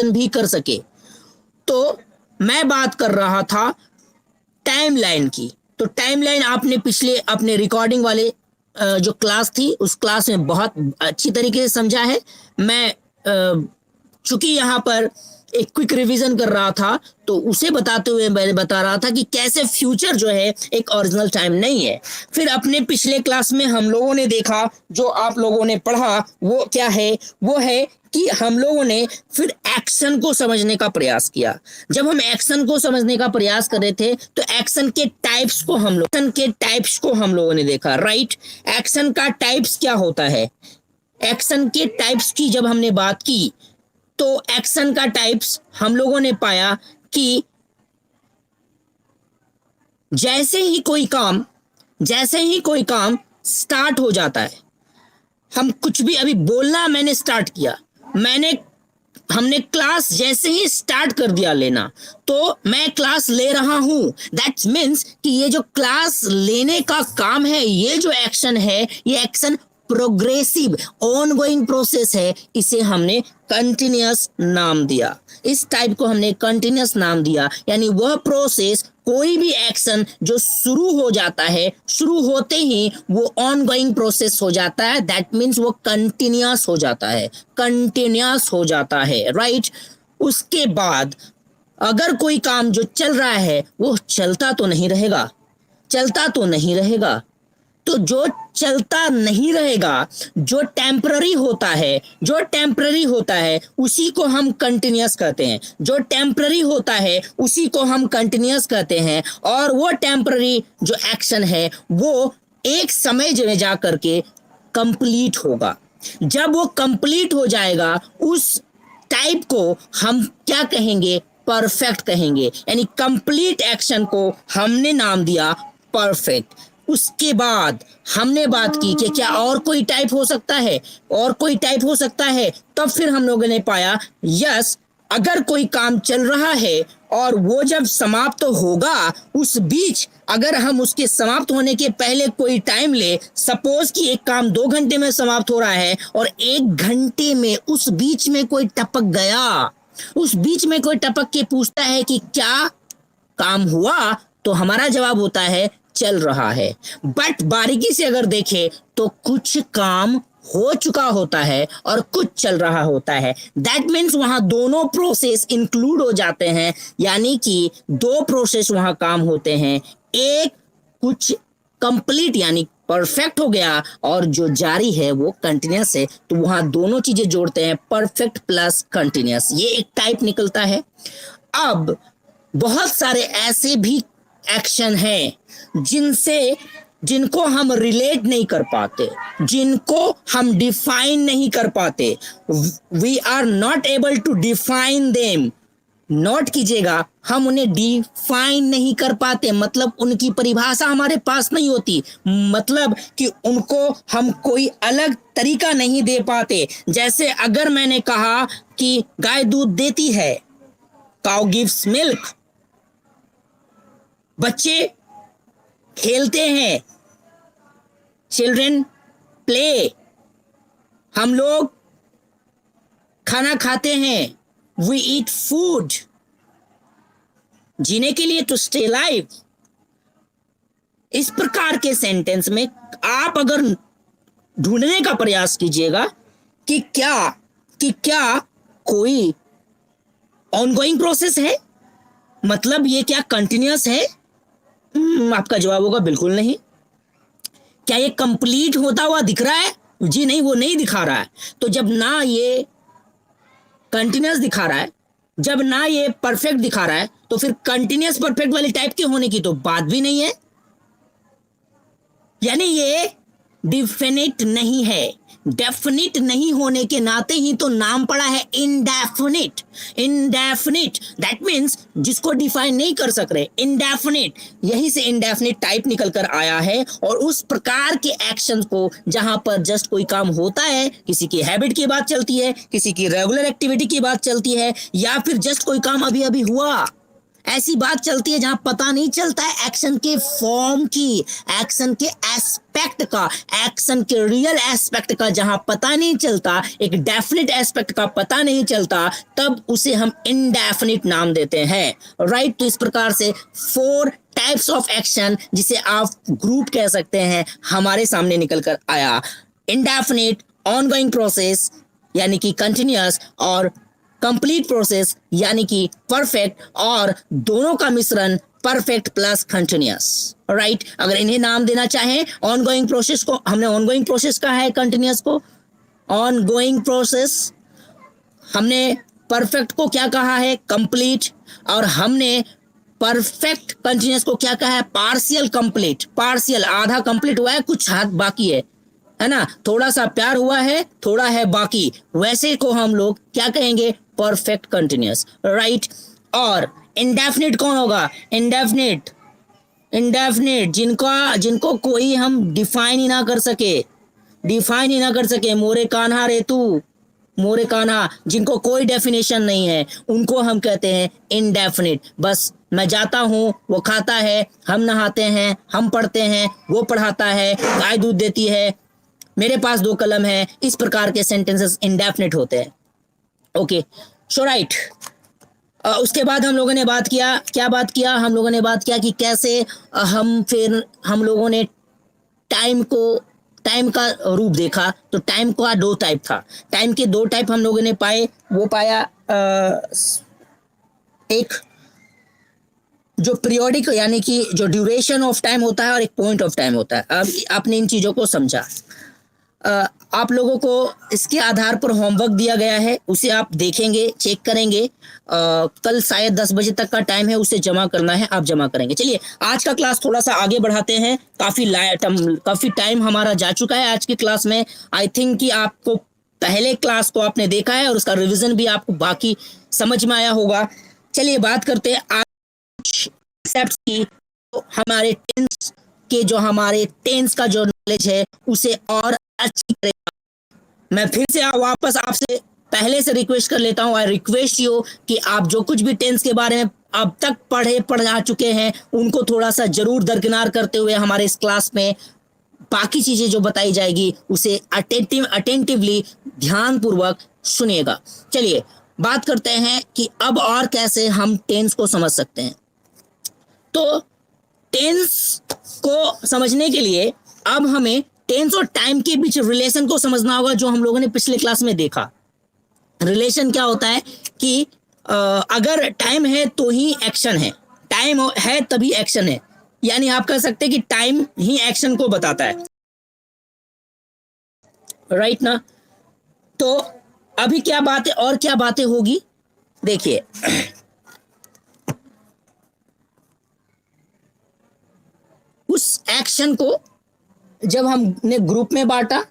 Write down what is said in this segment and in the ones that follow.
भी कर सके। तो मैं बात कर रहा था टाइमलाइन की। तो टाइमलाइन आपने पिछले अपने रिकॉर्डिंग वाले जो क्लास थी उस क्लास में बहुत अच्छी तरीके से समझा है। मैं चूंकि यहाँ पर एक क्विक रिवीजन कर रहा था तो उसे बताते हुए मैंने बता रहा था कि कैसे फ्यूचर जो है एक ओरिजिनल टाइम नहीं है। फिर अपने पिछले क्लास में हम लोगों ने देखा, जो आप लोगों ने पढ़ा वो क्या है, वो है कि हम लोगों ने फिर एक्शन को समझने का प्रयास किया। जब हम एक्शन को समझने का प्रयास कर रहे थे तो एक्शन के टाइप्स को हम लोगों ने देखा, राइट। एक्शन का टाइप्स क्या होता है, एक्शन के टाइप्स की जब हमने बात की तो एक्शन का टाइप्स हम लोगों ने पाया कि जैसे ही कोई काम स्टार्ट हो जाता है, हम कुछ भी अभी बोलना मैंने स्टार्ट किया, हमने क्लास जैसे ही स्टार्ट कर दिया लेना, तो मैं क्लास ले रहा हूं, दैट मीन्स कि ये जो क्लास लेने का काम है, ये जो एक्शन है, ये एक्शन प्रोग्रेसिव ऑनगोइंग प्रोसेस है। इसे हमने कंटिन्यूअस नाम दिया, इस टाइप को हमने कंटिन्यूअस नाम दिया। यानी वह प्रोसेस, कोई भी एक्शन जो शुरू हो जाता है, शुरू होते ही वो ऑनगोइंग प्रोसेस हो जाता है, दैट मीन्स वो कंटिन्यूअस हो जाता है, राइट। उसके बाद अगर कोई काम जो चल रहा है वो चलता तो नहीं रहेगा, तो जो चलता नहीं रहेगा, जो टेम्पररी होता है उसी को हम कंटिन्यूअस कहते हैं, और वो टेम्पररी जो एक्शन है वो एक समय में जा करके कंप्लीट होगा। जब वो कंप्लीट हो जाएगा उस टाइप को हम क्या कहेंगे, परफेक्ट कहेंगे। यानी कंप्लीट एक्शन को हमने नाम दिया परफेक्ट। उसके बाद हमने बात की कि क्या और कोई टाइप हो सकता है, तब फिर हम लोगों ने पाया यस, अगर कोई काम चल रहा है और वो जब समाप्त होगा, उस बीच अगर हम उसके समाप्त होने के पहले कोई टाइम ले, सपोज कि एक काम 2 घंटे में समाप्त हो रहा है और 1 घंटे में उस बीच में कोई टपक के पूछता है कि क्या काम हुआ, तो हमारा जवाब होता है चल रहा है। बट बारीकी से अगर देखें तो कुछ काम हो चुका होता है और कुछ चल रहा होता है, दैट मीन्स वहां दोनों प्रोसेस इंक्लूड हो जाते हैं। यानी कि 2 प्रोसेस वहां काम होते हैं, एक कुछ कंप्लीट यानी परफेक्ट हो गया और जो जारी है वो कंटिन्यूअस है, तो वहां दोनों चीजें जोड़ते हैं, परफेक्ट प्लस कंटिन्यूअस, ये एक टाइप निकलता है। अब बहुत सारे ऐसे भी एक्शन हैं जिनको हम रिलेट नहीं कर पाते, जिनको हम डिफाइन नहीं कर पाते, we are not able to define them. Note कीजिएगा, हम उन्हें डिफाइन नहीं कर पाते, मतलब उनकी परिभाषा हमारे पास नहीं होती, मतलब कि उनको हम कोई अलग तरीका नहीं दे पाते। जैसे अगर मैंने कहा कि गाय दूध देती है, काउ गिव्स मिल्क, बच्चे खेलते हैं, चिल्ड्रेन प्ले, हम लोग खाना खाते हैं, वी ईट फूड, जीने के लिए, टू स्टे लाइव। इस प्रकार के सेंटेंस में आप अगर ढूंढने का प्रयास कीजिएगा कि क्या कोई ऑनगोइंग प्रोसेस है, मतलब ये क्या कंटिन्यूअस है, आपका जवाब होगा बिल्कुल नहीं। क्या ये कंप्लीट होता हुआ दिख रहा है, जी नहीं, वो नहीं दिखा रहा है। तो जब ना ये कंटिन्यूअस दिखा रहा है, जब ना ये परफेक्ट दिखा रहा है, तो फिर कंटिन्यूअस परफेक्ट वाली टाइप के होने की तो बात भी नहीं है। यानी ये डिफिनिट नहीं है, डेफिनिट नहीं होने के नाते ही तो नाम पड़ा है इंडेफिनिट। दैट मीन्स जिसको डिफाइन नहीं कर सक रहे, इंडेफिनिट, यही से इंडेफिनिट टाइप निकल कर आया है। और उस प्रकार के एक्शन को जहां पर जस्ट कोई काम होता है, किसी की हैबिट की बात चलती है, किसी की रेगुलर एक्टिविटी की बात चलती है, या फिर जस्ट कोई काम अभी अभी हुआ, ऐसी बात चलती है जहां पता नहीं चलता है एक्शन के फॉर्म की, एक्शन के एस्पेक्ट का, एक्शन के रियल एस्पेक्ट का जहां पता नहीं चलता, एक डेफिनेट एस्पेक्ट का पता नहीं चलता, तब उसे हम इनडेफिनिट नाम देते हैं, राइट। तो इस प्रकार से 4 टाइप्स ऑफ एक्शन, जिसे आप ग्रुप कह सकते हैं, हमारे सामने निकल कर आया। इनडेफिनिट, ऑनगोइंग प्रोसेस यानी कि कंटिन्यूअस, और कंप्लीट प्रोसेस यानी कि परफेक्ट, और दोनों का मिश्रण परफेक्ट प्लस कंटिन्यूअस, राइट। अगर इन्हें नाम देना चाहें, ऑनगोइंग प्रोसेस को हमने ऑनगोइंग प्रोसेस कहा है, कंटिन्यूअस को ऑनगोइंग प्रोसेस, हमने परफेक्ट को क्या कहा है, कंप्लीट, और हमने परफेक्ट कंटिन्यूअस को क्या कहा है, पार्शियल कंप्लीट। पार्शियल, आधा कंप्लीट हुआ है, कुछ हाथ बाकी है ना, थोड़ा सा प्यार हुआ है, थोड़ा है बाकी, वैसे को हम लोग क्या कहेंगे, परफेक्ट कंटिन्यूअस, राइट। और इंडेफिनिट कौन होगा, इंडेफिनिट, इंडेफिनिट जिनको कोई हम डिफाइन ही ना कर सके, डिफाइन ही ना कर सके, मोरे कान्हा रे तू, मोरे कान्हा, जिनको कोई डेफिनेशन नहीं है, उनको हम कहते हैं इनडेफिनिट। बस मैं जाता हूं, वो खाता है, हम नहाते हैं, हम पढ़ते हैं, वो पढ़ाता है, गाय दूध देती है, मेरे पास 2 कलम है, इस प्रकार के सेंटेंसेस इनडेफिनिट होते हैं, ओके, सो राइट। उसके बाद हम लोगों ने बात किया, क्या बात किया, हम लोगों ने बात किया कि कैसे हम लोगों ने टाइम का रूप देखा। तो टाइम का 2 टाइप था, टाइम के 2 टाइप हम लोगों ने पाए। वो पाया एक जो पीरियोडिक यानी कि जो ड्यूरेशन ऑफ टाइम होता है, और एक पॉइंट ऑफ टाइम होता है। अब आपने इन चीज़ों को समझा। आप लोगों को इसके आधार पर होमवर्क दिया गया है, उसे आप देखेंगे, चेक करेंगे। कल शायद 10 बजे तक का टाइम है, उसे जमा करना है, आप जमा करेंगे। चलिए आज का क्लास थोड़ा सा आगे बढ़ाते हैं, काफ़ी टाइम हमारा जा चुका है आज की क्लास में। आई थिंक कि आपको पहले क्लास को आपने देखा है और उसका रिविजन भी आपको बाकी समझ में आया होगा। चलिए बात करते हैं आज कॉन्सेप्ट्स की। तो हमारे टेंस का जो नॉलेज है उसे और अच्छी करेगा। मैं फिर से वापस आपसे पहले से रिक्वेस्ट कर लेता हूं, आई रिक्वेस्ट यू कि आप जो कुछ भी टेंस के बारे में अब तक पढ़ा चुके हैं, उनको थोड़ा सा जरूर दरकिनार करते हुए हमारे इस क्लास में बाकी चीजें जो बताई जाएगी उसे अटेंटिवली, ध्यानपूर्वक सुनिएगा। चलिए बात करते हैं कि अब और कैसे हम टेंस को समझ सकते हैं। तो टेंस को समझने के लिए अब हमें टेंस और टाइम के बीच रिलेशन को समझना होगा, जो हम लोगों ने पिछले क्लास में देखा। रिलेशन क्या होता है कि अगर टाइम है तो ही एक्शन है, टाइम है तभी एक्शन है, यानी आप कह सकते हैं कि टाइम ही एक्शन को बताता है, राइट ना। तो अभी क्या बातें और क्या बातें होगी, देखिए उस एक्शन को जब हमने ग्रुप में बांटा,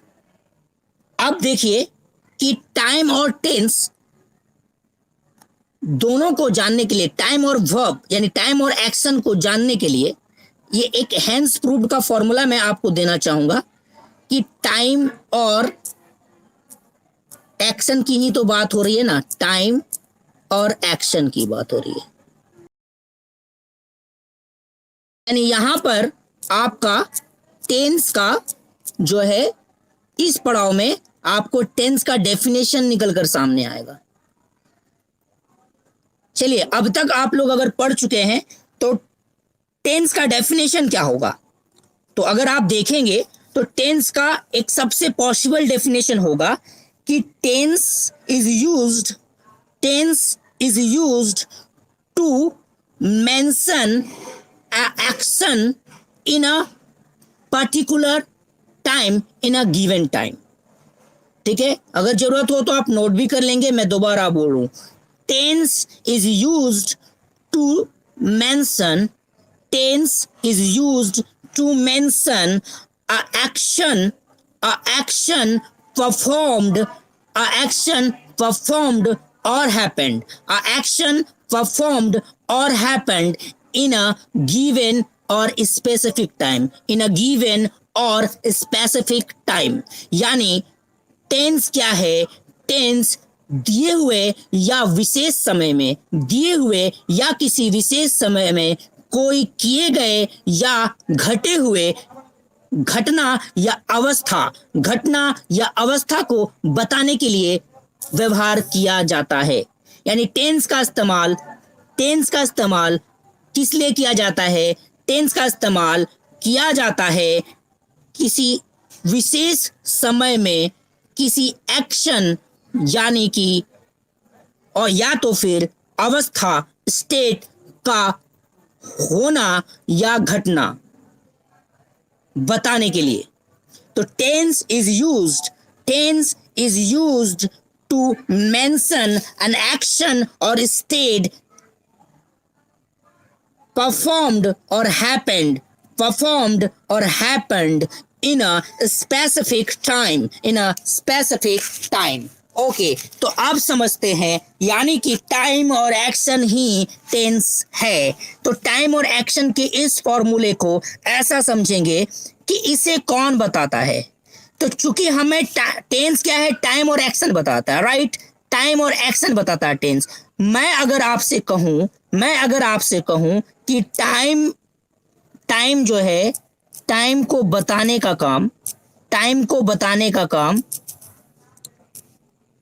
अब देखिए कि टाइम और टेंस दोनों को जानने के लिए, टाइम और वर्ब यानी टाइम और एक्शन को जानने के लिए, ये एक हेंस प्रूव्ड का फॉर्मूला मैं आपको देना चाहूंगा कि टाइम और एक्शन की ही तो बात हो रही है ना, टाइम और एक्शन की बात हो रही है, यानी यहां पर आपका टेंस का जो है, इस पड़ाव में आपको टेंस का डेफिनेशन निकल कर सामने आएगा। चलिए अब तक आप लोग अगर पढ़ चुके हैं तो टेंस का डेफिनेशन क्या होगा, तो अगर आप देखेंगे तो टेंस का एक सबसे पॉसिबल डेफिनेशन होगा कि tense is used to mention action in a particular time in a given time. ठीक है, अगर जरूरत हो तो आप नोट भी कर लेंगे, मैं दोबारा बोल रहा हूं। Tense is used to mention a action performed or happened in a given or specific time। यानी टेंस क्या है, टेंस दिए हुए या विशेष समय में, दिए हुए या किसी विशेष समय में कोई किए गए या घटे हुए घटना या अवस्था को बताने के लिए व्यवहार किया जाता है। यानी टेंस का इस्तेमाल किस लिए किया जाता है? टेंस का इस्तेमाल किया जाता है किसी विशेष समय में किसी एक्शन यानी कि और या तो फिर अवस्था स्टेट का होना या घटना बताने के लिए। तो tense is used to mention an action और state performed or happened in a specific time। Okay, तो अब समझते हैं, यानी कि टाइम और एक्शन ही टेंस है। तो टाइम और एक्शन के इस फॉर्मूले को ऐसा समझेंगे कि इसे कौन बताता है। तो चूंकि हमें टेंस क्या है, टाइम और एक्शन बताता है, राइट। टाइम और एक्शन बताता है टेंस। मैं अगर आपसे कहूं कि टाइम जो है, टाइम को बताने का काम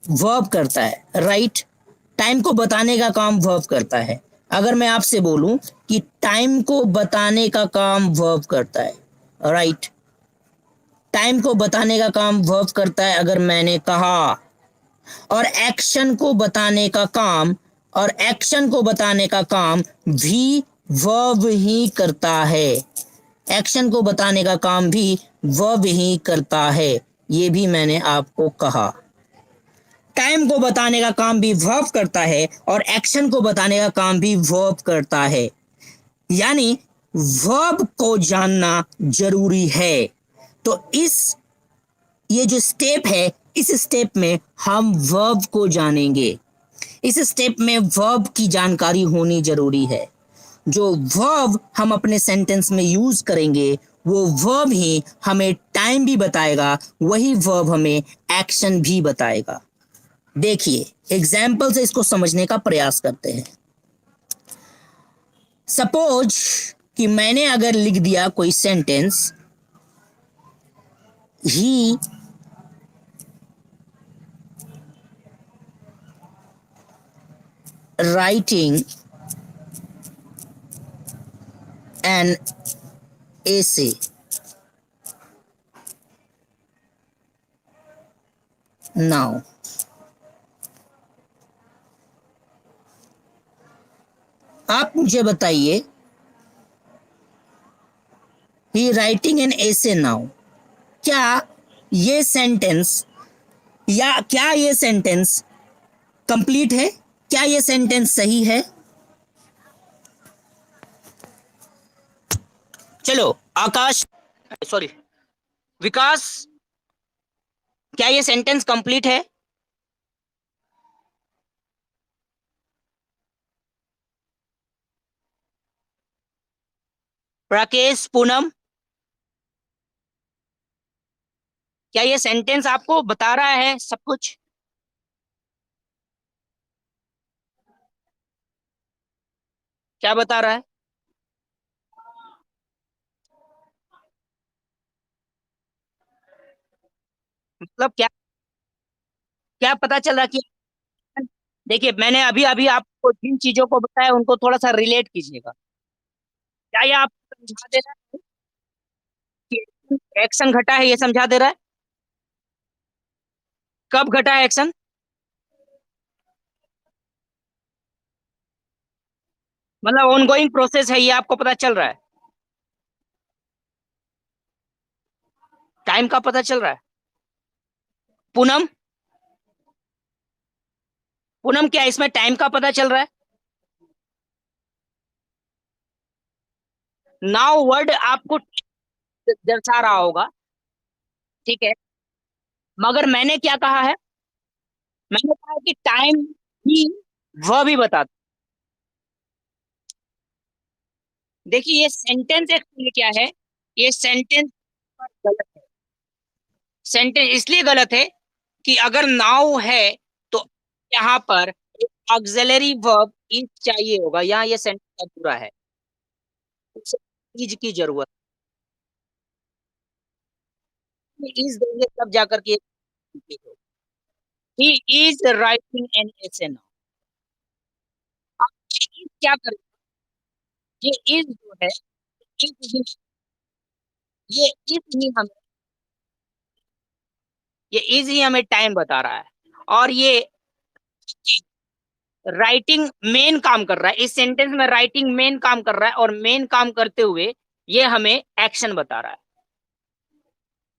वर्ब करता है, राइट। टाइम को बताने का काम वर्ब करता है। अगर मैं आपसे बोलूं कि टाइम को बताने का काम वर्ब करता है, राइट, टाइम को बताने का काम वर्ब करता है अगर मैंने कहा, और एक्शन को बताने का काम भी वर्ब ही करता है। एक्शन को बताने का काम भी वर्ब ही करता है, ये भी मैंने आपको कहा। टाइम को बताने का काम भी वर्ब करता है और एक्शन को बताने का काम भी वर्ब करता है। यानी वर्ब को जानना जरूरी है। तो ये जो स्टेप है, इस स्टेप में हम वर्ब को जानेंगे। इस स्टेप में वर्ब की जानकारी होनी जरूरी है। जो वर्ब हम अपने सेंटेंस में यूज करेंगे, वो वर्ब ही हमें टाइम भी बताएगा, वही वर्ब हमें एक्शन भी बताएगा। देखिए, एग्जाम्पल से इसको समझने का प्रयास करते हैं। सपोज कि मैंने अगर लिख दिया कोई sentence, he writing an essay now। आप मुझे बताइए, ही राइटिंग एन essay now, क्या ये सेंटेंस कंप्लीट है? क्या ये सेंटेंस सही है? चलो आकाश, सॉरी विकास, क्या ये सेंटेंस कंप्लीट है? राकेश, पूनम, क्या ये सेंटेंस आपको बता रहा है सब कुछ? क्या बता रहा है? मतलब क्या क्या पता चल रहा कि, देखिए मैंने अभी अभी आपको जिन चीजों को बताया उनको थोड़ा सा रिलेट कीजिएगा। क्या ये आपको समझा दे रहा है कि एक्शन घटा है, ये समझा दे रहा है? कब घटा है एक्शन? मतलब ऑनगोइंग प्रोसेस है, ये आपको पता चल रहा है? टाइम का पता चल रहा है? पूनम, क्या इसमें टाइम का पता चल रहा है? नाउ वर्ड आपको दर्शा रहा होगा, ठीक है, मगर मैंने क्या कहा है? मैंने कहा कि टाइम ही वह भी बताता। देखिए ये सेंटेंस एक्चुअली क्या है, ये सेंटेंस गलत है। सेंटेंस इसलिए गलत है कि अगर नाउ है तो यहाँ पर एक ऑक्सिलरी वर्ब इज चाहिए होगा, यहाँ ये सेंटेंस अधूरा है, उसे इज की जरूरत है। इज देंगे तब जाकर के he is writing an essay now. अब ये is क्या करेगा, ये इज जो है, इज ये इज ही हमें ये इज ही हमें टाइम बता रहा है, और ये राइटिंग मेन काम कर रहा है, इस सेंटेंस में राइटिंग मेन काम कर रहा है, और मेन काम करते हुए ये हमें एक्शन बता रहा है,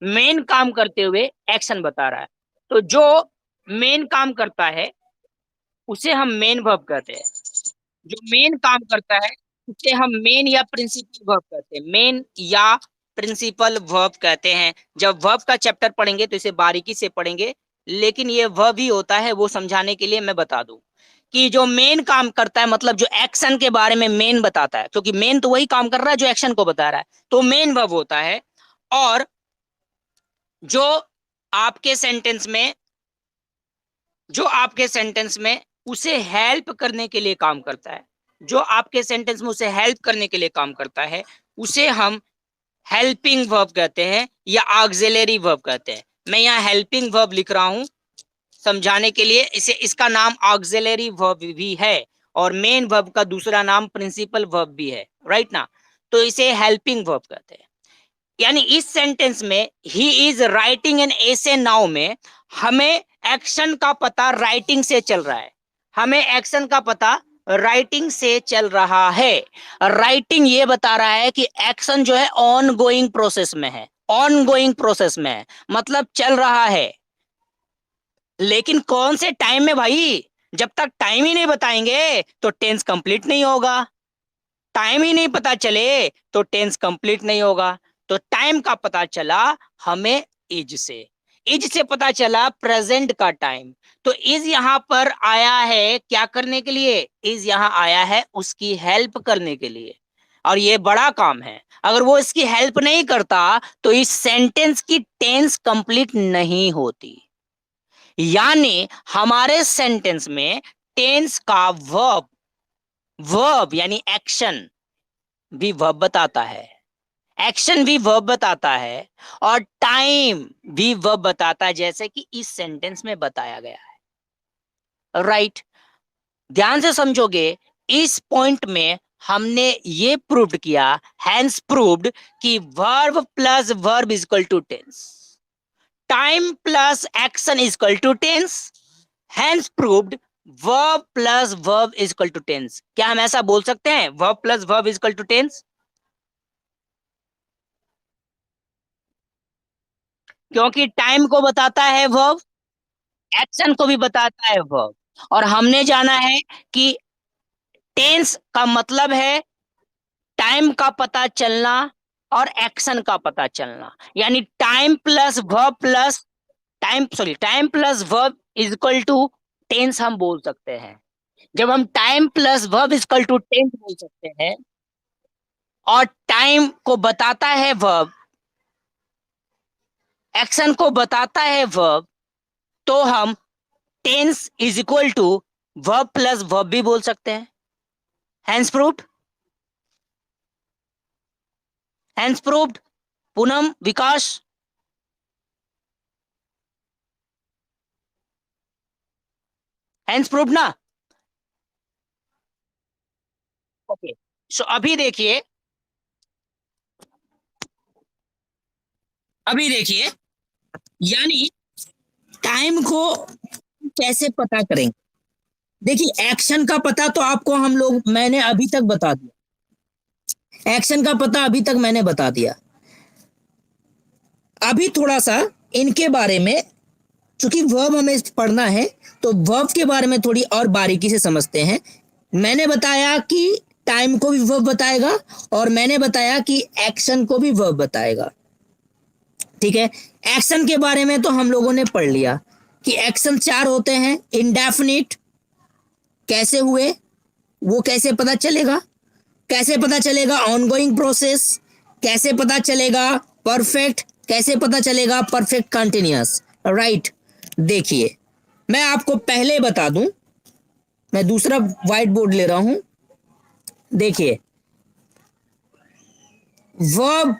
मेन काम करते हुए एक्शन बता रहा है। तो जो मेन काम करता है उसे हम मेन वर्ब कहते हैं, जो मेन काम करता है उसे हम मेन या प्रिंसिपल वर्ब कहते हैं, मेन या प्रिंसिपल वर्ब कहते हैं। जब वर्ब का चैप्टर पढ़ेंगे तो इसे बारीकी से पढ़ेंगे, लेकिन ये वर्ब ही होता है, वो समझाने के लिए मैं बता दूं कि जो मेन काम करता है मतलब जो एक्शन के बारे में मेन बताता है, क्योंकि मेन तो वही काम कर रहा है जो एक्शन को बता रहा है, तो मेन वर्ब होता है। और जो आपके सेंटेंस में जो आपके सेंटेंस में उसे हेल्प करने के लिए काम करता है, जो आपके सेंटेंस में उसे हेल्प करने के लिए काम करता है, उसे हम हेल्पिंग वर्ब कहते हैं या ऑक्सिलरी वर्ब कहते हैं। मैं यहाँ हेल्पिंग वर्ब लिख रहा हूं समझाने के लिए, इसे इसका नाम ऑक्सिलरी वर्ब भी है, और मेन वर्ब का दूसरा नाम प्रिंसिपल वर्ब भी है, राइट ना। तो इसे हेल्पिंग वर्ब कहते हैं। यानी इस सेंटेंस में he is writing an essay now में हमें एक्शन का पता राइटिंग से चल रहा है, हमें एक्शन का पता राइटिंग से चल रहा है। राइटिंग ये बता रहा है कि एक्शन जो है ऑन गोइंग प्रोसेस में है, ऑन गोइंग प्रोसेस में है, मतलब चल रहा है, लेकिन कौन से टाइम में भाई, जब तक टाइम ही नहीं बताएंगे तो टेंस कंप्लीट नहीं होगा, टाइम ही नहीं पता चले तो टेंस कंप्लीट नहीं होगा। तो टाइम का पता चला हमें इज से, इज से पता चला प्रेजेंट का टाइम। तो इज यहां पर आया है क्या करने के लिए, इज यहां आया है उसकी हेल्प करने के लिए, और ये बड़ा काम है। अगर वो इसकी हेल्प नहीं करता तो इस सेंटेंस की टेंस कंप्लीट नहीं होती। यानी हमारे सेंटेंस में टेंस का वर्ब, वर्ब यानी एक्शन भी वर्ब बताता है, एक्शन भी वर्ब बताता है, और टाइम भी वर्ब बताता है, जैसे कि इस सेंटेंस में बताया गया है, राइट। ध्यान से समझोगे, इस पॉइंट में हमने ये प्रूव्ड किया, हैंस प्रूव्ड कि verb plus verb is equal to tense, time plus action is equal to tense, hence proved verb plus verb is equal to tense. क्या हम ऐसा बोल सकते हैं verb plus verb is equal to tense? क्योंकि time को बताता है वर्ब, एक्शन को भी बताता है वर्ब, और हमने जाना है कि टेंस का मतलब है टाइम का पता चलना और एक्शन का पता चलना। यानी time plus verb plus time plus verb is equal to tense हम बोल सकते हैं। जब हम time plus verb is equal to tense बोल सकते हैं और टाइम को बताता है वर्ब, एक्शन को बताता है वर्ब, तो हम tense is equal to verb plus verb भी बोल सकते हैं। Hence proved, hence proved. Poonam, Vikas, hence proved ना। ओके, सो अभी देखिए, यानी टाइम को कैसे पता करेंगे। देखिए, एक्शन का पता तो आपको हम लोग मैंने अभी तक बता दिया, एक्शन का पता अभी तक मैंने बता दिया। अभी थोड़ा सा इनके बारे में, चूंकि वर्ब हमें पढ़ना है तो वर्ब के बारे में थोड़ी और बारीकी से समझते हैं। मैंने बताया कि टाइम को भी वर्ब बताएगा, और मैंने बताया कि एक्शन को भी वर्ब बताएगा, ठीक है। एक्शन के बारे में तो हम लोगों ने पढ़ लिया कि एक्शन चार होते हैं। इंडेफिनिट कैसे हुए, वो कैसे पता चलेगा, कैसे पता चलेगा ऑनगोइंग प्रोसेस, कैसे पता चलेगा परफेक्ट, कैसे पता चलेगा परफेक्ट कंटिन्यूअस, राइट। देखिए, मैं आपको पहले बता दूं, मैं दूसरा व्हाइट बोर्ड ले रहा हूं। देखिए, वर्ब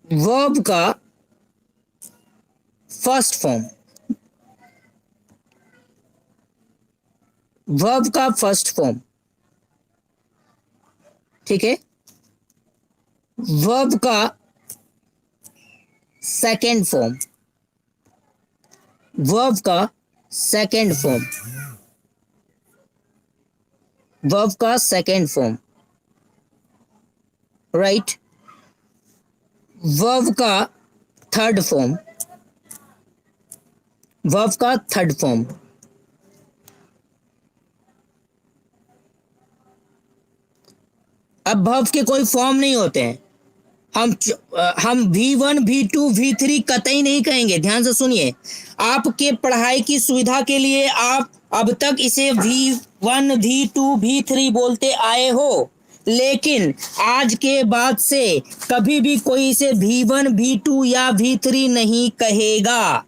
वर्ब का फर्स्ट फॉर्म, वर्ब का फर्स्ट फॉर्म, ठीक है, वर्ब का सेकेंड फॉर्म, वर्ब का सेकेंड फॉर्म, वर्ब का सेकेंड फॉर्म, राइट, वर्ब का थर्ड फॉर्म, वर्ब का थर्ड फॉर्म। अब वर्ब के कोई फॉर्म नहीं होते हैं। हम V1 V2 V3 कतई नहीं कहेंगे, ध्यान से सुनिए। आपके पढ़ाई की सुविधा के लिए आप अब तक इसे V1 V2 V3 बोलते आए हो, लेकिन आज के बाद से कभी भी कोई इसे V1 V2 या V3 नहीं कहेगा।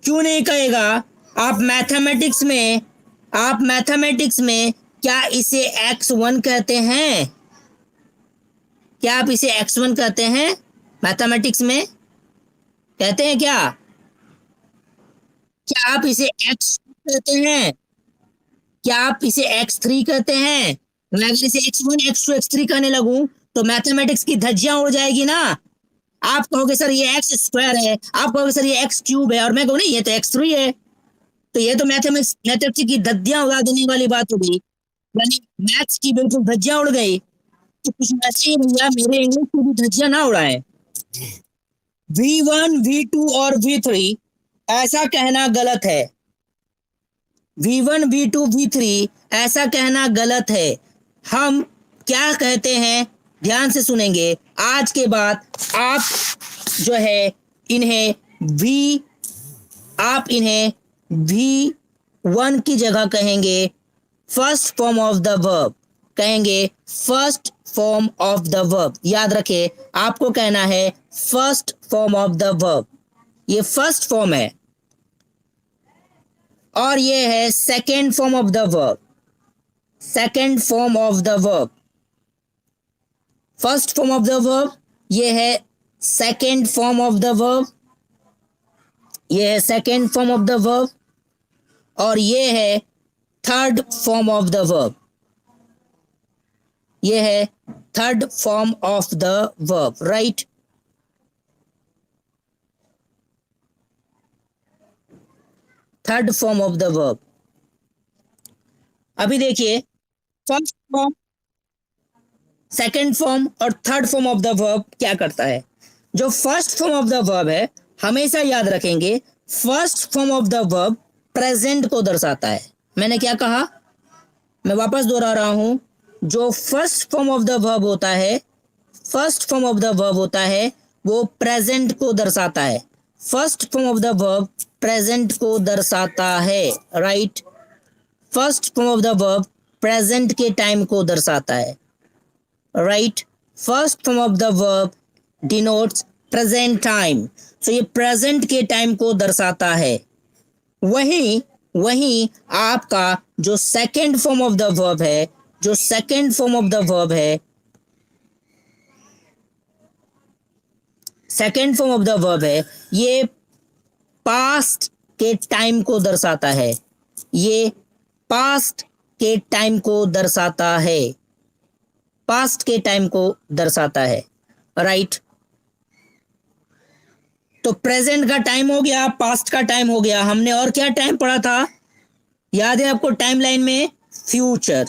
क्यों नहीं कहेगा? आप मैथमेटिक्स में क्या इसे X1 कहते हैं? क्या आप इसे X1 कहते हैं? मैथमेटिक्स में कहते हैं क्या? क्या आप इसे X2 कहते हैं? क्या आप इसे X3 कहते हैं? मैं अगर इसे X1 X2 X3 कहने लगूं तो मैथमेटिक्स की धज्जियां उड़ जाएगी ना। आप कहोगे सर ये एक्स स्क्वायर है, आप कहोगे सर ये एक्स क्यूब है, और मैं कहूँ नहीं ये तो X3 है। तो ये तो मैथमेटिक्स की धज्जियां उड़ा देने वाली बात हो गई, यानी मैथ्स की बिल्कुल धज्जियां उड़ गई। तो कुछ ऐसे ही भैया मेरे इंग्लिश की भी धज्जियां ना उड़ाएं। V1 V2 और V3 ऐसा कहना गलत है। V1 V2 V3 ऐसा कहना गलत है। हम क्या कहते हैं, ध्यान से सुनेंगे। आज के बाद आप जो है इन्हें आप इन्हें V1 की जगह कहेंगे first form of the verb, कहेंगे first form of the verb. याद रखें, आपको कहना है first form of the verb. ये फर्स्ट फॉर्म है और ये है second form of the verb, second form of the verb. First form of the verb ये है second form of the verb, ये है second form of the verb, और ये है third form of the verb, ये है third form of the verb, right. Third form of the verb. अभी देखिए, फर्स्ट फॉर्म, सेकेंड फॉर्म और third form of the verb क्या करता है। जो first form of the verb है, हमेशा याद रखेंगे, first form of the verb present को दर्शाता है। मैंने क्या कहा, मैं वापस दोहरा रहा हूं। जो first form of the verb होता है, first form of the verb होता है, वो प्रेजेंट को दर्शाता है। First form of the verb present को दर्शाता है, right. First form of the verb present के टाइम को दर्शाता है, right. First form of the verb denotes present time, तो ये प्रेजेंट के टाइम को दर्शाता है। वहीं आपका जो second form of the verb है, जो second form of the verb है, second form of the verb है, ये पास्ट के टाइम को दर्शाता है, ये पास्ट के टाइम को दर्शाता है, पास्ट के टाइम को दर्शाता है, राइट। तो प्रेजेंट का टाइम हो गया, पास्ट का टाइम हो गया। हमने और क्या टाइम पढ़ा था, याद है आपको टाइमलाइन में? फ्यूचर।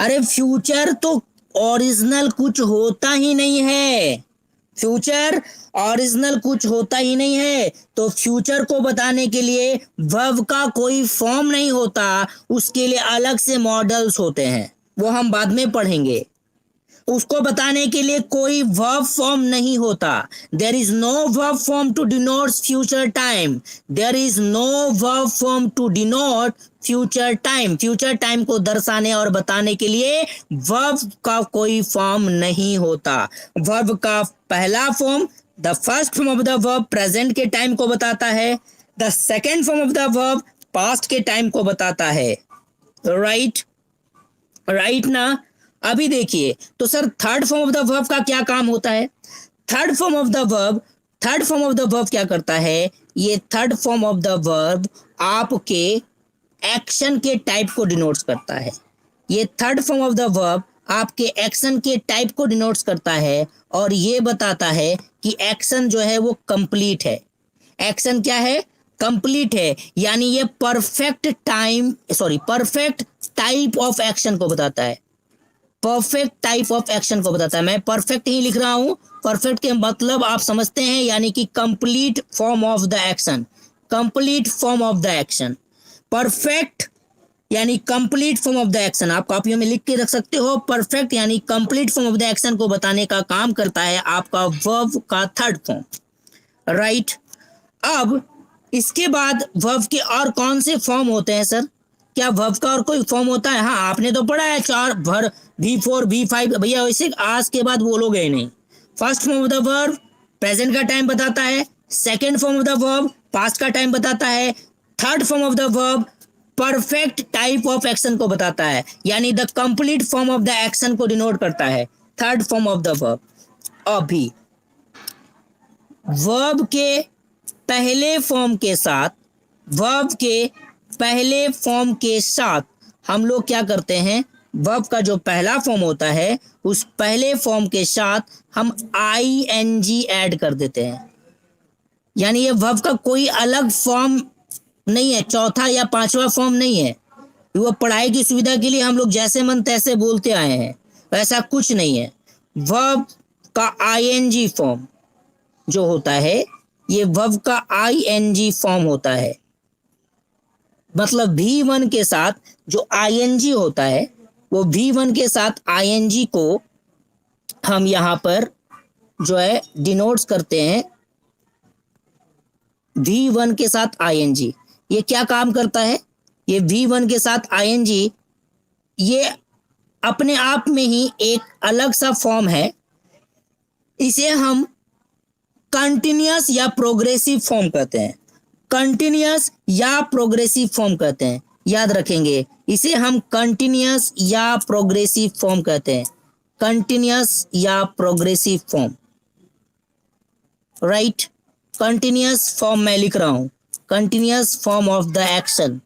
अरे फ्यूचर तो ओरिजिनल कुछ होता ही नहीं है, फ्यूचर ओरिजिनल कुछ होता ही नहीं है। तो फ्यूचर को बताने के लिए वर्ब का कोई फॉर्म नहीं होता, उसके लिए अलग से मॉडल्स होते हैं, वो हम बाद में पढ़ेंगे। उसको बताने के लिए कोई वर्ब फॉर्म नहीं होता। There is no verb form to denote future time, there is no verb form to denote future time. Future time को दर्शाने और बताने के लिए वर्ब का कोई फॉर्म नहीं होता। वर्ब का पहला form the first form of the verb present के टाइम को बताता है, the second form of the verb past के टाइम को बताता है। राइट राइट ना। अभी देखिए तो sir third form of the verb का क्या काम होता है? Third form of the verb क्या करता है? ये third form of the verb आपके एक्शन के टाइप को डिनोट्स करता है। ये third form of the verb आपके एक्शन के टाइप को डिनोट्स करता है और ये बताता है कि एक्शन जो है वो कंप्लीट है। एक्शन क्या है? कंप्लीट है, यानी ये परफेक्ट टाइप ऑफ एक्शन को बताता है। परफेक्ट टाइप ऑफ एक्शन को बताता है। मैं परफेक्ट ही लिख रहा हूं, परफेक्ट के मतलब आप समझते हैं, यानी कि complete form of the action. Complete form of the action, perfect यानी complete form of the action. आप कॉपियों में लिख के रख सकते हो। परफेक्ट यानी complete form of the action को बताने का काम करता है आपका वर्ब का थर्ड फॉर्म। राइट। अब इसके बाद वर्ब के और कौन से फॉर्म होते हैं सर? क्या वर्ब का और कोई फॉर्म होता है? हाँ, आपने तो पढ़ा है 4 भर V4 V5, भैया वैसे आज के बाद बोलोगे ही नहीं। First form of the verb present का टाइम बताता है, second form of the verb past का टाइम बताता है, third form of the verb perfect type of action को बताता है, यानी the complete form of the action को डिनोट करता है third form of the verb. अभी वर्ब के पहले फॉर्म के साथ हम लोग क्या करते हैं? वर्ब का जो पहला फॉर्म होता है उस पहले फॉर्म के साथ हम ing ऐड कर देते हैं, यानी ये वर्ब का कोई अलग फॉर्म नहीं है, चौथा या पांचवा फॉर्म नहीं है। वो पढ़ाई की सुविधा के लिए हम लोग जैसे मन तैसे बोलते आए हैं, वैसा कुछ नहीं है। वर्ब का ing फॉर्म जो होता है, ये वर्ब का ing फॉर्म होता है। मतलब V1 के साथ जो ing होता है, वो V1 के साथ ing को हम यहां पर जो है डिनोट्स करते हैं V1 के साथ ing। ये क्या काम करता है? ये V1 के साथ ing ये अपने आप में ही एक अलग सा फॉर्म है। इसे हम कंटिन्यूअस या प्रोग्रेसिव फॉर्म कहते हैं। कंटिन्यूअस या प्रोग्रेसिव फॉर्म कहते हैं, याद रखेंगे। इसे हम कंटिन्यूअस या प्रोग्रेसिव फॉर्म कहते हैं। कंटिन्यूअस या progressive form. Right. Continuous form मैं लिख रहा हूं, continuous form of the action,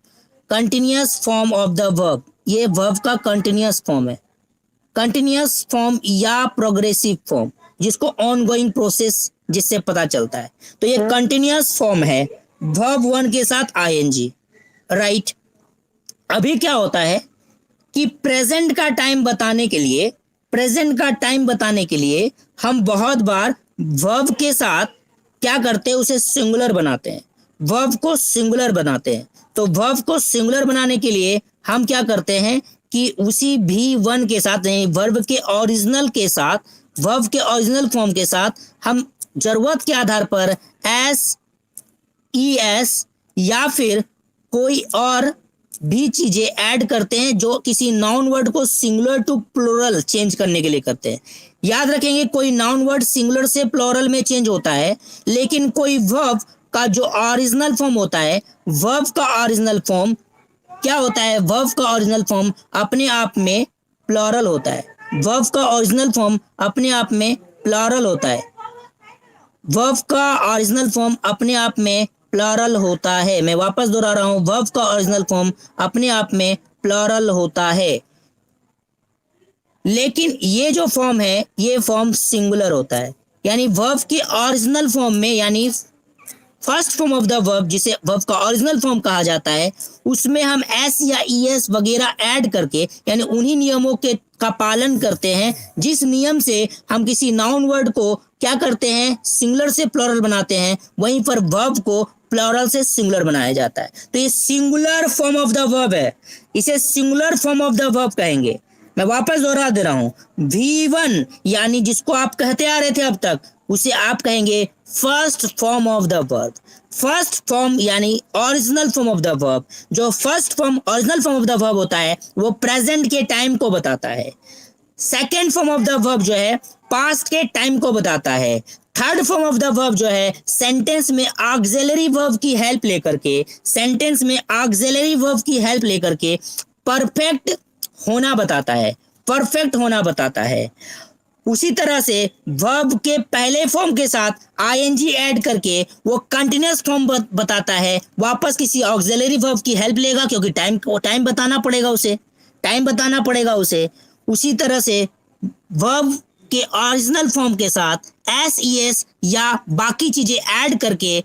continuous form of the verb. ये वर्ब का कंटिन्यूअस फॉर्म है। कंटिन्यूअस फॉर्म या प्रोग्रेसिव फॉर्म, जिसको ऑनगोइंग प्रोसेस जिससे पता चलता है। तो ये कंटिन्यूअस फॉर्म है वर्ब 1 के साथ ing। राइट। अभी क्या होता है कि प्रेजेंट का टाइम बताने के लिए हम बहुत बार वर्ब के साथ क्या करते हैं? उसे सिंगुलर बनाते हैं, वर्ब को सिंगुलर बनाते हैं। तो वर्ब को सिंगुलर बनाने के लिए हम क्या करते हैं कि उसी V1 के साथ, वर्ब के ओरिजिनल फॉर्म के साथ हम जरूरत के आधार पर SES या फिर कोई और भी चीजें ऐड करते हैं, जो किसी नाउन वर्ड को सिंगुलर टू प्लूरल चेंज करने के लिए करते हैं। याद रखेंगे, कोई नाउन वर्ड सिंगुलर से प्लूरल में चेंज होता है, लेकिन कोई वर्ब का जो ओरिजिनल फॉर्म होता है, वर्ब का ओरिजिनल फॉर्म क्या होता है? वर्ब का ओरिजिनल फॉर्म अपने आप में प्लूरल होता है। वर्ब का ओरिजिनल फॉर्म अपने आप में प्लूरल होता है। वर्ब का ओरिजिनल फॉर्म अपने आप में प्लूरल होता है। मैं वापस दोहरा रहा हूं, वर्ब का ओरिजिनल फॉर्म अपने आप में प्लूरल होता है, लेकिन ये जो फॉर्म है, ये फॉर्म सिंगुलर होता है। यानी वर्ब के ओरिजिनल फॉर्म में, यानी first form of the verb, जिसे वर्ब का ओरिजिनल फॉर्म कहा जाता है, उसमें हम s या es वगैरह ऐड करके, यानी उन्हीं नियमों का पालन करते हैं जिस नियम से हम किसी नाउन वर्ड को क्या करते हैं? सिंगुलर से प्लूरल बनाते हैं। वहीं पर वर्ब को प्लूरल से सिंगुलर बनाया जाता है। तो ये singular form of the verb है, इसे singular form of the verb कहेंगे। मैं वापस दोहरा दे रहा हूं, V1 यानी जिसको आप कहते आ रहे थे अब तक, उसे आप कहेंगे first form of the verb. First form यानी original form of the verb. जो first form original form of the verb होता है, वो प्रेजेंट के टाइम को बताता है। Second form of the verb जो है, पास्ट के टाइम को बताता है। Third form of the verb जो है सेंटेंस में ऑक्सिलरी वर्ब की हेल्प लेकर के, सेंटेंस में ऑक्सिलरी वर्ब की हेल्प लेकर के परफेक्ट होना बताता है, परफेक्ट होना बताता है। उसी तरह से वर्ब के पहले फॉर्म के साथ आईएनजी ऐड करके वो कंटिन्यूअस फॉर्म बताता है, वापस किसी ऑक्सिलरी वर्ब की हेल्प लेगा क्योंकि टाइम बताना पड़ेगा उसे, टाइम बताना पड़ेगा उसे। उसी तरह से वर्ब के ओरिजिनल फॉर्म के साथ एस ई एस या बाकी चीजें ऐड करके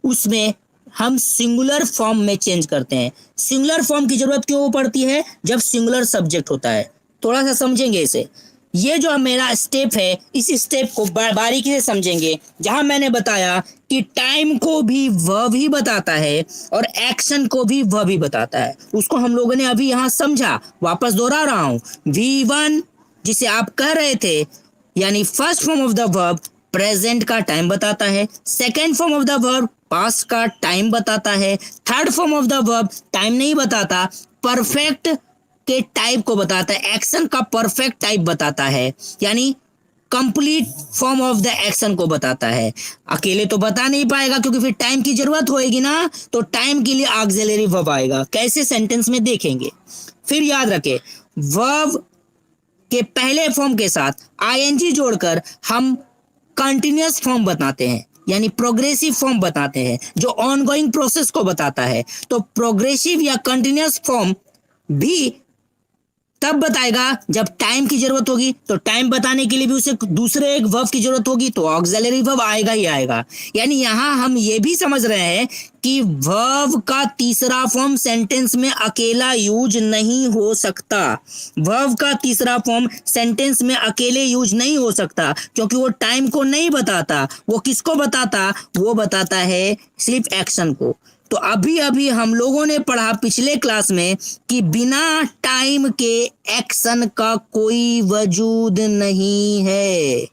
उसमें हम सिंगुलर फॉर्म में चेंज करते हैं। सिंगुलर फॉर्म की जरूरत क्यों पड़ती है? जब सिंगुलर सब्जेक्ट होता है। थोड़ा सा समझेंगे इसे। ये जो मेरा स्टेप है, इस स्टेप को बारीकी से समझेंगे, जहां मैंने बताया कि टाइम को भी वर्ब ही बताता है और एक्शन को भी वर्ब ही बताता है। उसको हम लोगों ने अभी यहां समझा, वापस दोहरा रहा हूं। V1 जिसे आप कह रहे थे, यानी first form of the verb present का टाइम बताता है, second form of the verb past का टाइम बताता है, third form of the verb time नहीं बताता, परफेक्ट के टाइप को बताता है, एक्शन का परफेक्ट टाइप बताता है, यानी complete form of the action को बताता है। अकेले तो बता नहीं पाएगा क्योंकि फिर टाइम की जरूरत होएगी ना, तो टाइम के लिए ऑक्सिलरी वर्ब आएगा। कैसे? सेंटेंस में देखेंगे। फिर याद रखें, वर्ब के पहले फॉर्म के साथ आईएनजी जोड़कर हम कंटिन्यूअस फॉर्म बताते हैं, यानी प्रोग्रेसिव फॉर्म बताते हैं, जो ऑनगोइंग प्रोसेस को बताता है। तो प्रोग्रेसिव या कंटिन्यूअस फॉर्म भी तब बताएगा जब टाइम की जरूरत होगी, तो टाइम बताने के लिए भी उसे दूसरे एक वर्ब की जरूरत होगी, तो ऑक्सिलरी वर्ब आएगा ही आएगा। यानी यहां हम ये भी समझ रहे हैं कि वर्ब का तीसरा फॉर्म सेंटेंस में अकेला यूज नहीं हो सकता। वर्ब का तीसरा फॉर्म सेंटेंस में अकेले यूज नहीं हो सकता क्योंकि वो टाइम को नहीं बताता। वो किसको बताता? वो बताता है सिर्फ एक्शन को। तो अभी अभी हम लोगों ने पढ़ा पिछले क्लास में कि बिना टाइम के एक्शन का कोई वजूद नहीं है,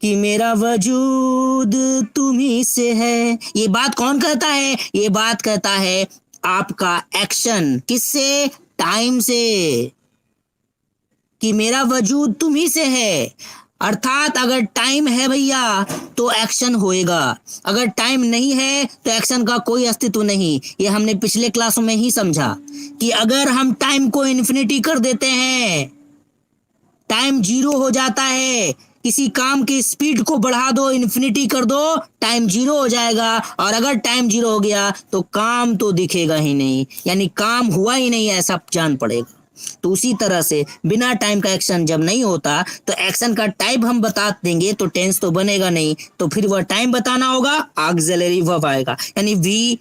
कि मेरा वजूद तुम्ही से है। ये बात कौन कहता है? ये बात कहता है आपका एक्शन। किससे? टाइम से, कि मेरा वजूद तुम्ही से है। अर्थात अगर टाइम है भैया तो एक्शन होएगा, अगर टाइम नहीं है तो एक्शन का कोई अस्तित्व नहीं। ये हमने पिछले क्लासों में ही समझा कि अगर हम टाइम को इन्फिनिटी कर देते हैं, टाइम 0 हो जाता है। किसी काम की स्पीड को बढ़ा दो, इन्फिनिटी कर दो, टाइम 0 हो जाएगा। और अगर टाइम 0 हो गया तो काम तो दिखेगा ही नहीं, यानी काम हुआ ही नहीं, ऐसा जान पड़ेगा। तो उसी तरह से बिना टाइम का एक्शन जब नहीं होता तो एक्शन का टाइप हम बता देंगे तो टेंस तो बनेगा नहीं, तो फिर वह टाइम बताना होगा, ऑक्सिलरी वर्ब आएगा। यानी वी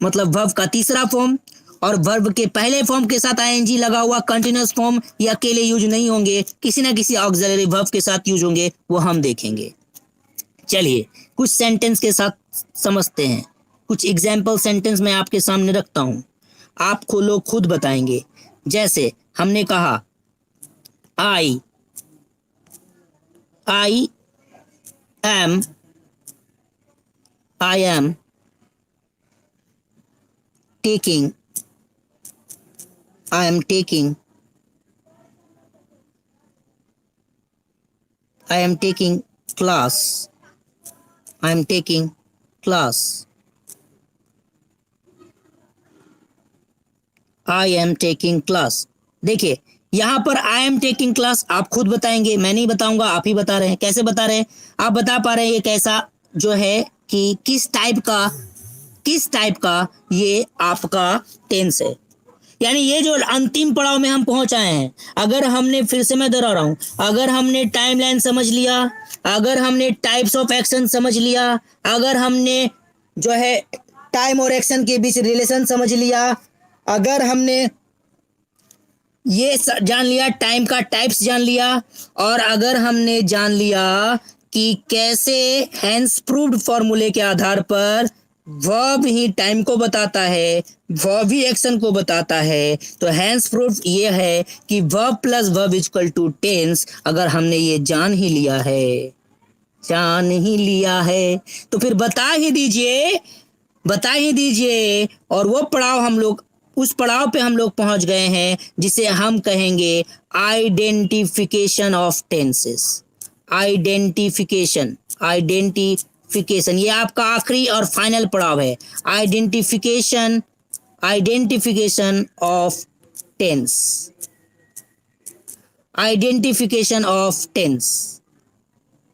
मतलब वर्ब का तीसरा फॉर्म और वर्ब के पहले फॉर्म के साथ आईएनजी लगा हुआ कंटिन्यूअस फॉर्म ये अकेले यूज नहीं होंगे, किसी ना किसी ऑक्सिलरी वर्ब के साथ यूज होंगे, वो हम देखेंगे। चलिए कुछ सेंटेंस के साथ समझते हैं। कुछ एग्जाम्पल सेंटेंस मैं आपके सामने रखता हूं, आपको लोग खुद बताएंगे। जैसे हमने कहा I am taking I am taking class. I am taking class. I am taking class. देखिए यहां पर I am taking class आप खुद बताएंगे, मैं नहीं बताऊंगा, आप ही बता रहे हैं। कैसे बता रहे हैं? आप बता पा रहे हैं ये कैसा जो है कि किस टाइप का ये आपका टेंस है। यानी ये जो अंतिम पड़ाव में हम पहुंच आए हैं, अगर हमने, फिर से मैं दोहरा रहा हूं, अगर हमने टाइमलाइन समझ लिया, अगर हमने टाइप्स ऑफ एक्शन समझ लिया, अगर हमने जो है टाइम और एक्शन के बीच रिलेशन समझ लिया, अगर हमने ये जान लिया, टाइम का टाइप्स जान लिया, और अगर हमने जान लिया कि कैसे हेंस प्रूव्ड फॉर्मूले के आधार पर वर्ब ही टाइम को बताता है, वर्ब ही एक्शन को बताता है, तो हेंस प्रूफ ये है कि verb plus verb equal to tense. अगर हमने ये जान ही लिया है तो फिर बता ही दीजिए और वो पड़ाव हम लोग उस पड़ाव पे हम लोग पहुंच गए हैं जिसे हम कहेंगे identification of tenses. Identification, identification ये आपका आखिरी और फाइनल पड़ाव है। Identification, identification of tense, identification of tense.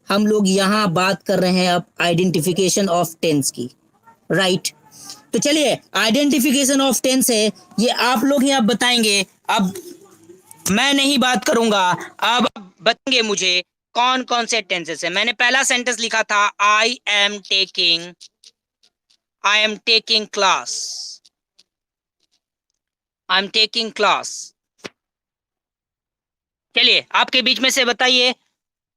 हम लोग यहां बात कर रहे हैं अब आइडेंटिफिकेशन ऑफ टेंस की, राइट। तो चलिए, आइडेंटिफिकेशन ऑफ टेंस है ये आप लोग ही अब बताएंगे। अब मैं नहीं बात करूंगा, अब बताएंगे मुझे कौन कौन से टेंसेस है। मैंने पहला सेंटेंस लिखा था I am taking class, I am taking class. चलिए आपके बीच में से बताइए,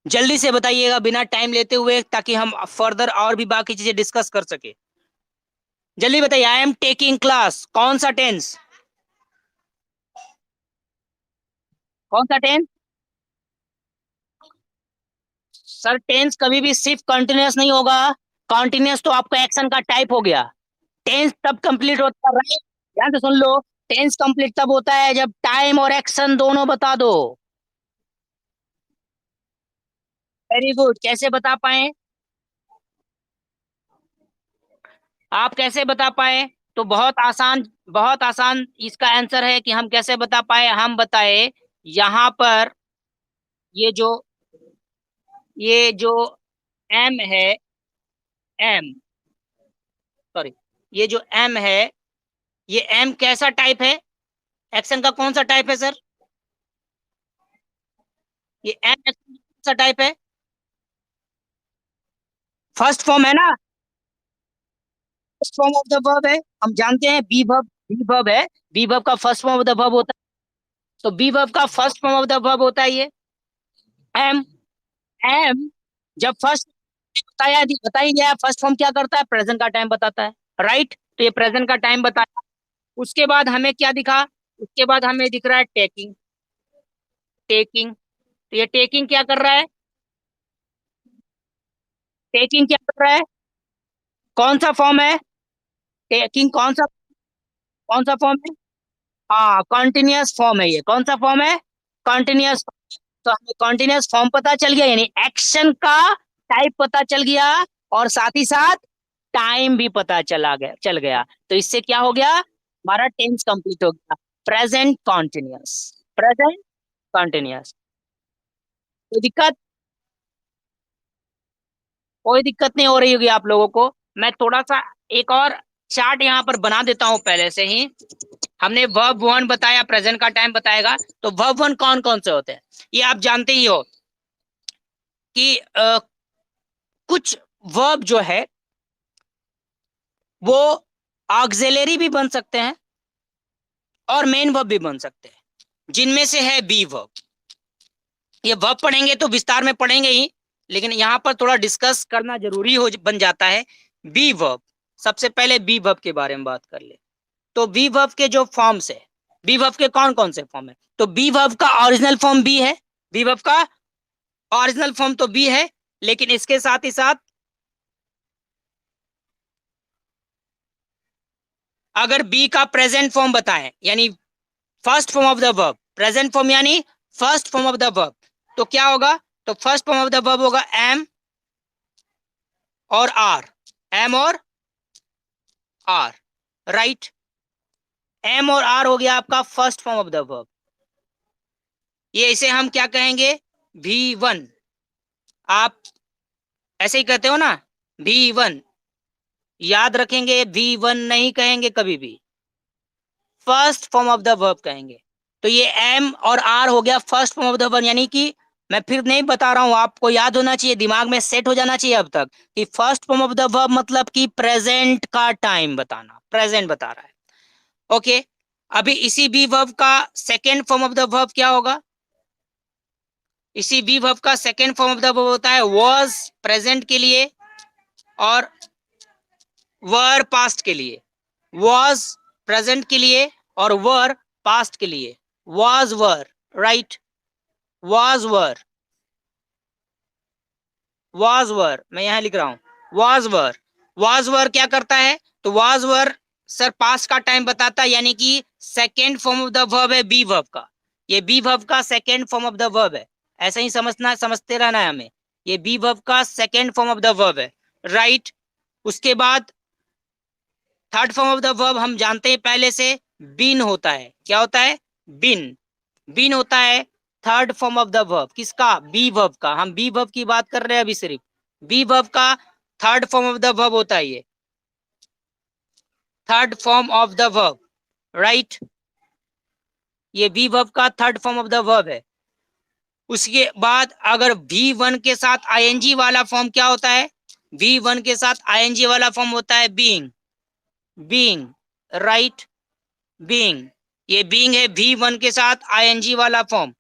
जल्दी से बताइएगा बिना टाइम लेते हुए, ताकि हम फर्दर और भी बाकी चीजें डिस्कस कर सके। जल्दी बताइए, आई एम टेकिंग क्लास कौन सा टेंस, कौन सा टेंस? सर टेंस कभी भी सिर्फ कंटिन्यूअस नहीं होगा। कंटिन्यूअस तो आपका एक्शन का टाइप हो गया। टेंस तब कंप्लीट होता है, राइट, ध्यान से सुन लो। टेंस कंप्लीट तब होता है जब टाइम और एक्शन दोनों बता दो। वेरी गुड, कैसे बता पाए? आप कैसे बता पाए? तो बहुत आसान, बहुत आसान इसका आंसर है कि हम कैसे बता पाए। हम बताए यहां पर ये जो एम है, एम, सॉरी, ये जो एम है, ये एम कैसा टाइप है? एक्शन का कौन सा टाइप है सर? ये एम एक्शन का कौन सा टाइप है? फर्स्ट फॉर्म है ना, first form of the verb है। हम जानते हैं बी वर्ब, बी वर्ब है, बी वर्ब का first form of the verb होता है। तो बी वर्ब का first form of the verb होता है ये एम। एम जब फर्स्ट बता ही गया, फर्स्ट फॉर्म क्या करता है? प्रेजेंट का टाइम बताता है, राइट। तो ये प्रेजेंट का टाइम बताया। उसके बाद हमें क्या दिखा? उसके बाद हमें दिख रहा है टेकिंग, टेकिंग। तो ये टेकिंग क्या कर रहा है? टेकिंग क्या कर रहा है? कौन सा फॉर्म है? टेकिंग कौन सा फॉर्म है? हाँ, कॉन्टिन्यूअस फॉर्म है ये। कौन सा फॉर्म है? कॉन्टिन्यूअस। तो हमें कॉन्टिन्यूअस फॉर्म पता चल गया, यानी एक्शन का टाइप पता चल गया, और साथ ही साथ टाइम भी पता चल गया। तो इससे क्या हो गया? हमारा टेंस कंप्लीट हो गया, प्रेजेंट कॉन्टिन्यूअस, प्रेजेंट कॉन्टिन्यूअस। कोई दिक्कत? कोई दिक्कत नहीं हो रही होगी आप लोगों को। मैं थोड़ा सा एक और चार्ट यहाँ पर बना देता हूँ पहले से ही। हमने वर्ब वन बताया, प्रेजेंट का टाइम बताएगा, तो वर्ब वन कौन कौन से होते हैं ये आप जानते ही हो कि कुछ वर्ब जो है वो ऑक्सिलरी भी बन सकते हैं और मेन वर्ब भी बन सकते हैं, जिनमें से है बी वर्ब। ये वर्ब पढ़ेंगे तो विस्तार में पढ़ेंगे ही, लेकिन यहाँ पर थोड़ा डिस्कस करना जरूरी हो बन जाता है। बी वर्ब, सबसे पहले बी वर्ब के बारे में बात कर ले। तो बी वर्ब के जो फॉर्म्स है, बी वर्ब के कौन कौन से फॉर्म है? तो बी वर्ब का ओरिजिनल फॉर्म बी है, बी वर्ब का ओरिजिनल फॉर्म तो बी है, लेकिन इसके साथ ही साथ अगर बी का प्रेजेंट फॉर्म बताएं, यानी first form of the verb, present form यानी first form of the verb, तो क्या होगा? तो first form of the verb होगा एम और आर, एम और आर, राइट। एम और आर हो गया आपका first form of the verb. ये इसे हम क्या कहेंगे? V1। आप ऐसे ही कहते हो ना, V1, याद रखेंगे, V1 नहीं कहेंगे कभी भी, first form of the verb कहेंगे। तो ये एम और आर हो गया first form of the verb, यानी कि मैं फिर नहीं बता रहा हूं, आपको याद होना चाहिए, दिमाग में सेट हो जाना चाहिए अब तक कि first form of the verb मतलब कि प्रेजेंट का टाइम बताना, प्रेजेंट बता रहा है। ओके, अभी इसी बी वर्ब का second form of the verb क्या होगा? इसी बी वर्ब का second form of the verb होता है वॉज, प्रेजेंट के लिए, और वर पास्ट के लिए। वॉज प्रेजेंट के लिए और वर पास्ट के लिए। Was were, right, was were, was were, मैं यहां लिख रहा हूं वॉज वर। वॉज वर क्या करता है? तो वॉज वर सर पास्ट का टाइम बताता है, यानी कि second form of the verb है बी वर्ब का, ये बी वर्ब का second form of the verb है, ऐसा ही समझते रहना है हमें, ये बी वर्ब का second form of the verb है, राइट। उसके बाद third form of the verb हम जानते हैं पहले से, बीन होता है, क्या होता है, बीन, बीन होता है third form of the verb, किसका, बी वर्ब का, हम बी वर्ब की बात कर रहे हैं अभी, सिर्फ बी वर्ब का third form of the verb होता है ये, third form of the verb, right, ये बी वर्ब का third form of the verb है। उसके बाद अगर वी वन के साथ आईएनजी वाला फॉर्म क्या होता है, वी वन के साथ आईएनजी वाला फॉर्म होता है बीइंग, बीइंग, राइट, बीइंग, ये बीइंग है वी वन के साथ आईएनजी वाला form,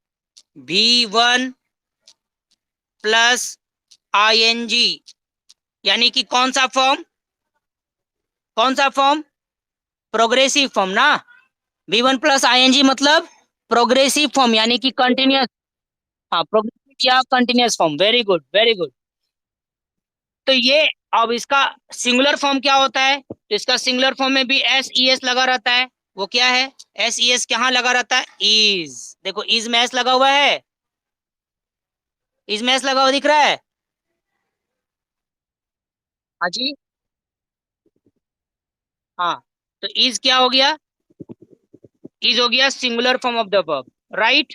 V one plus ING, यानी कि कौन सा फॉर्म, कौन सा फॉर्म, प्रोग्रेसिव फॉर्म ना, वी वन प्लस आईएनजी मतलब प्रोग्रेसिव फॉर्म, यानी कि कंटिन्यूअस, हाँ प्रोग्रेसिव या continuous form, very good very good. तो ये अब इसका सिंगुलर फॉर्म क्या होता है, तो इसका सिंगुलर फॉर्म में भी एस ई एस लगा रहता है, वो क्या है, एस ई एस कहाँ लगा रहता है, इज, देखो इज में एस लगा हुआ है, इज में एस लगा हुआ दिख रहा है, हाँ जी, हाँ, तो इज क्या हो गया, इज हो गया singular form of the verb, right,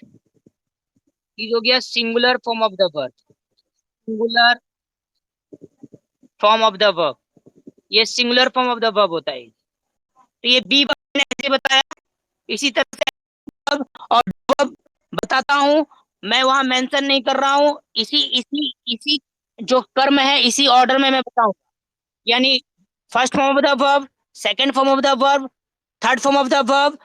is हो गया singular form of the verb, singular form of the verb, ये singular form of the verb होता है, तो ये बी ने ऐसे बताया, इसी तरह से verb और verb बताता हूं, मैं वहां मेंशन नहीं कर रहा हूं, इसी इसी इसी जो कर्म है इसी ऑर्डर में मैं बताऊंगा, यानी first form of the verb, second form of the verb, third form of the verb,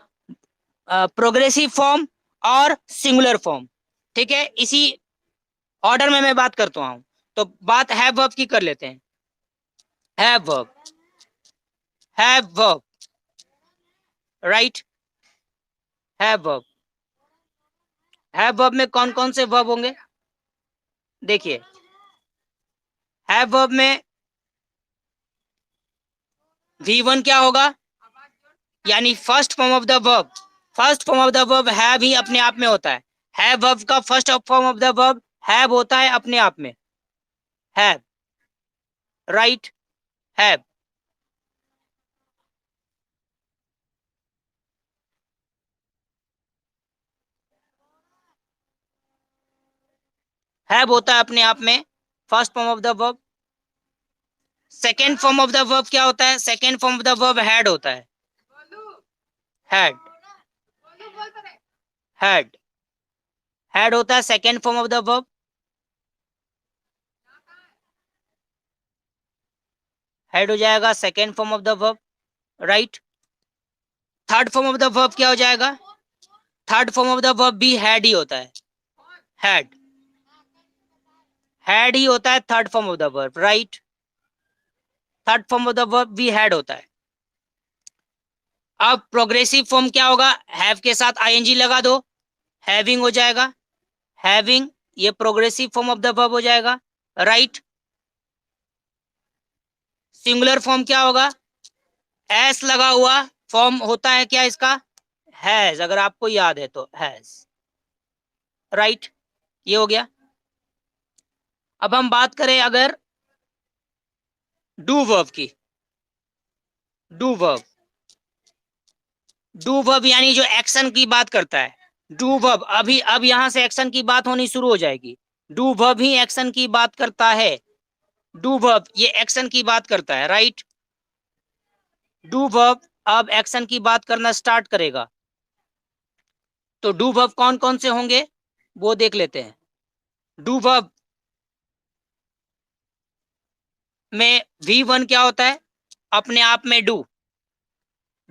progressive form और सिंगुलर फॉर्म, ठीक है, इसी ऑर्डर में मैं बात करता हूं। तो बात हैव वर्ब की कर लेते हैं, have verb, have verb, right, have verb, have verb में कौन कौन से वर्ब होंगे, देखिए हैव वर्ब में V1 क्या होगा, यानी first form of the verb, first form of the verb have he अपने आप में होता है, हैव वर्ब का first form of the verb have होता है अपने आप में, हैव, राइट, हैव, हैव होता है अपने आप में first form of the verb. Second form of the verb क्या होता है, second form of the verb had होता है, हैड, हैड, हैड होता है second form of the verb, had हो जाएगा second form of the verb, right. Third form of the verb क्या हो जाएगा, third form of the verb भी हैड ही होता है, हैड, हैड ही होता है third form of the verb, right, third form of the verb भी had होता है। अब प्रोग्रेसिव फॉर्म क्या होगा, हैव के साथ आईएनजी लगा दो, हैविंग हो जाएगा, हैविंग, ये progressive form of the verb हो जाएगा, राइट। सिंगुलर फॉर्म क्या होगा, एस लगा हुआ फॉर्म होता है क्या इसका, हैज, अगर आपको याद है तो हैज, राइट, ये हो गया। अब हम बात करें अगर डू वर्ब की, डू वर्ब, डू वर्ब यानी जो एक्शन की बात करता है, डू वर्ब, अभी अब यहां से एक्शन की बात होनी शुरू हो जाएगी, डू वर्ब ही एक्शन की बात करता है, डू वर्ब ये एक्शन की बात करता है, राइट, डू वर्ब अब एक्शन की बात करना स्टार्ट करेगा, तो डू वर्ब कौन कौन से होंगे वो देख लेते हैं। डू वर्ब में V1 क्या होता है, अपने आप में डू,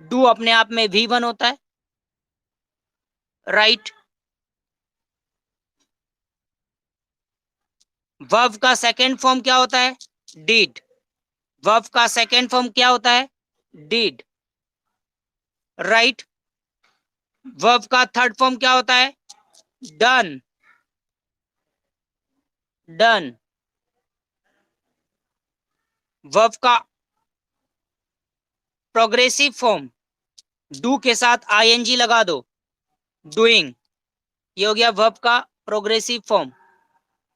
डू अपने आप में V1 होता है, राइट। वर्ब का सेकेंड फॉर्म क्या होता है, डिड, वर्ब का सेकेंड फॉर्म क्या होता है, डिड, राइट। वर्ब का थर्ड फॉर्म क्या होता है, डन, डन। वर्ब का प्रोग्रेसिव फॉर्म डू के साथ आईएनजी लगा दो, डूइंग, ये हो गया वर्ब का प्रोग्रेसिव फॉर्म,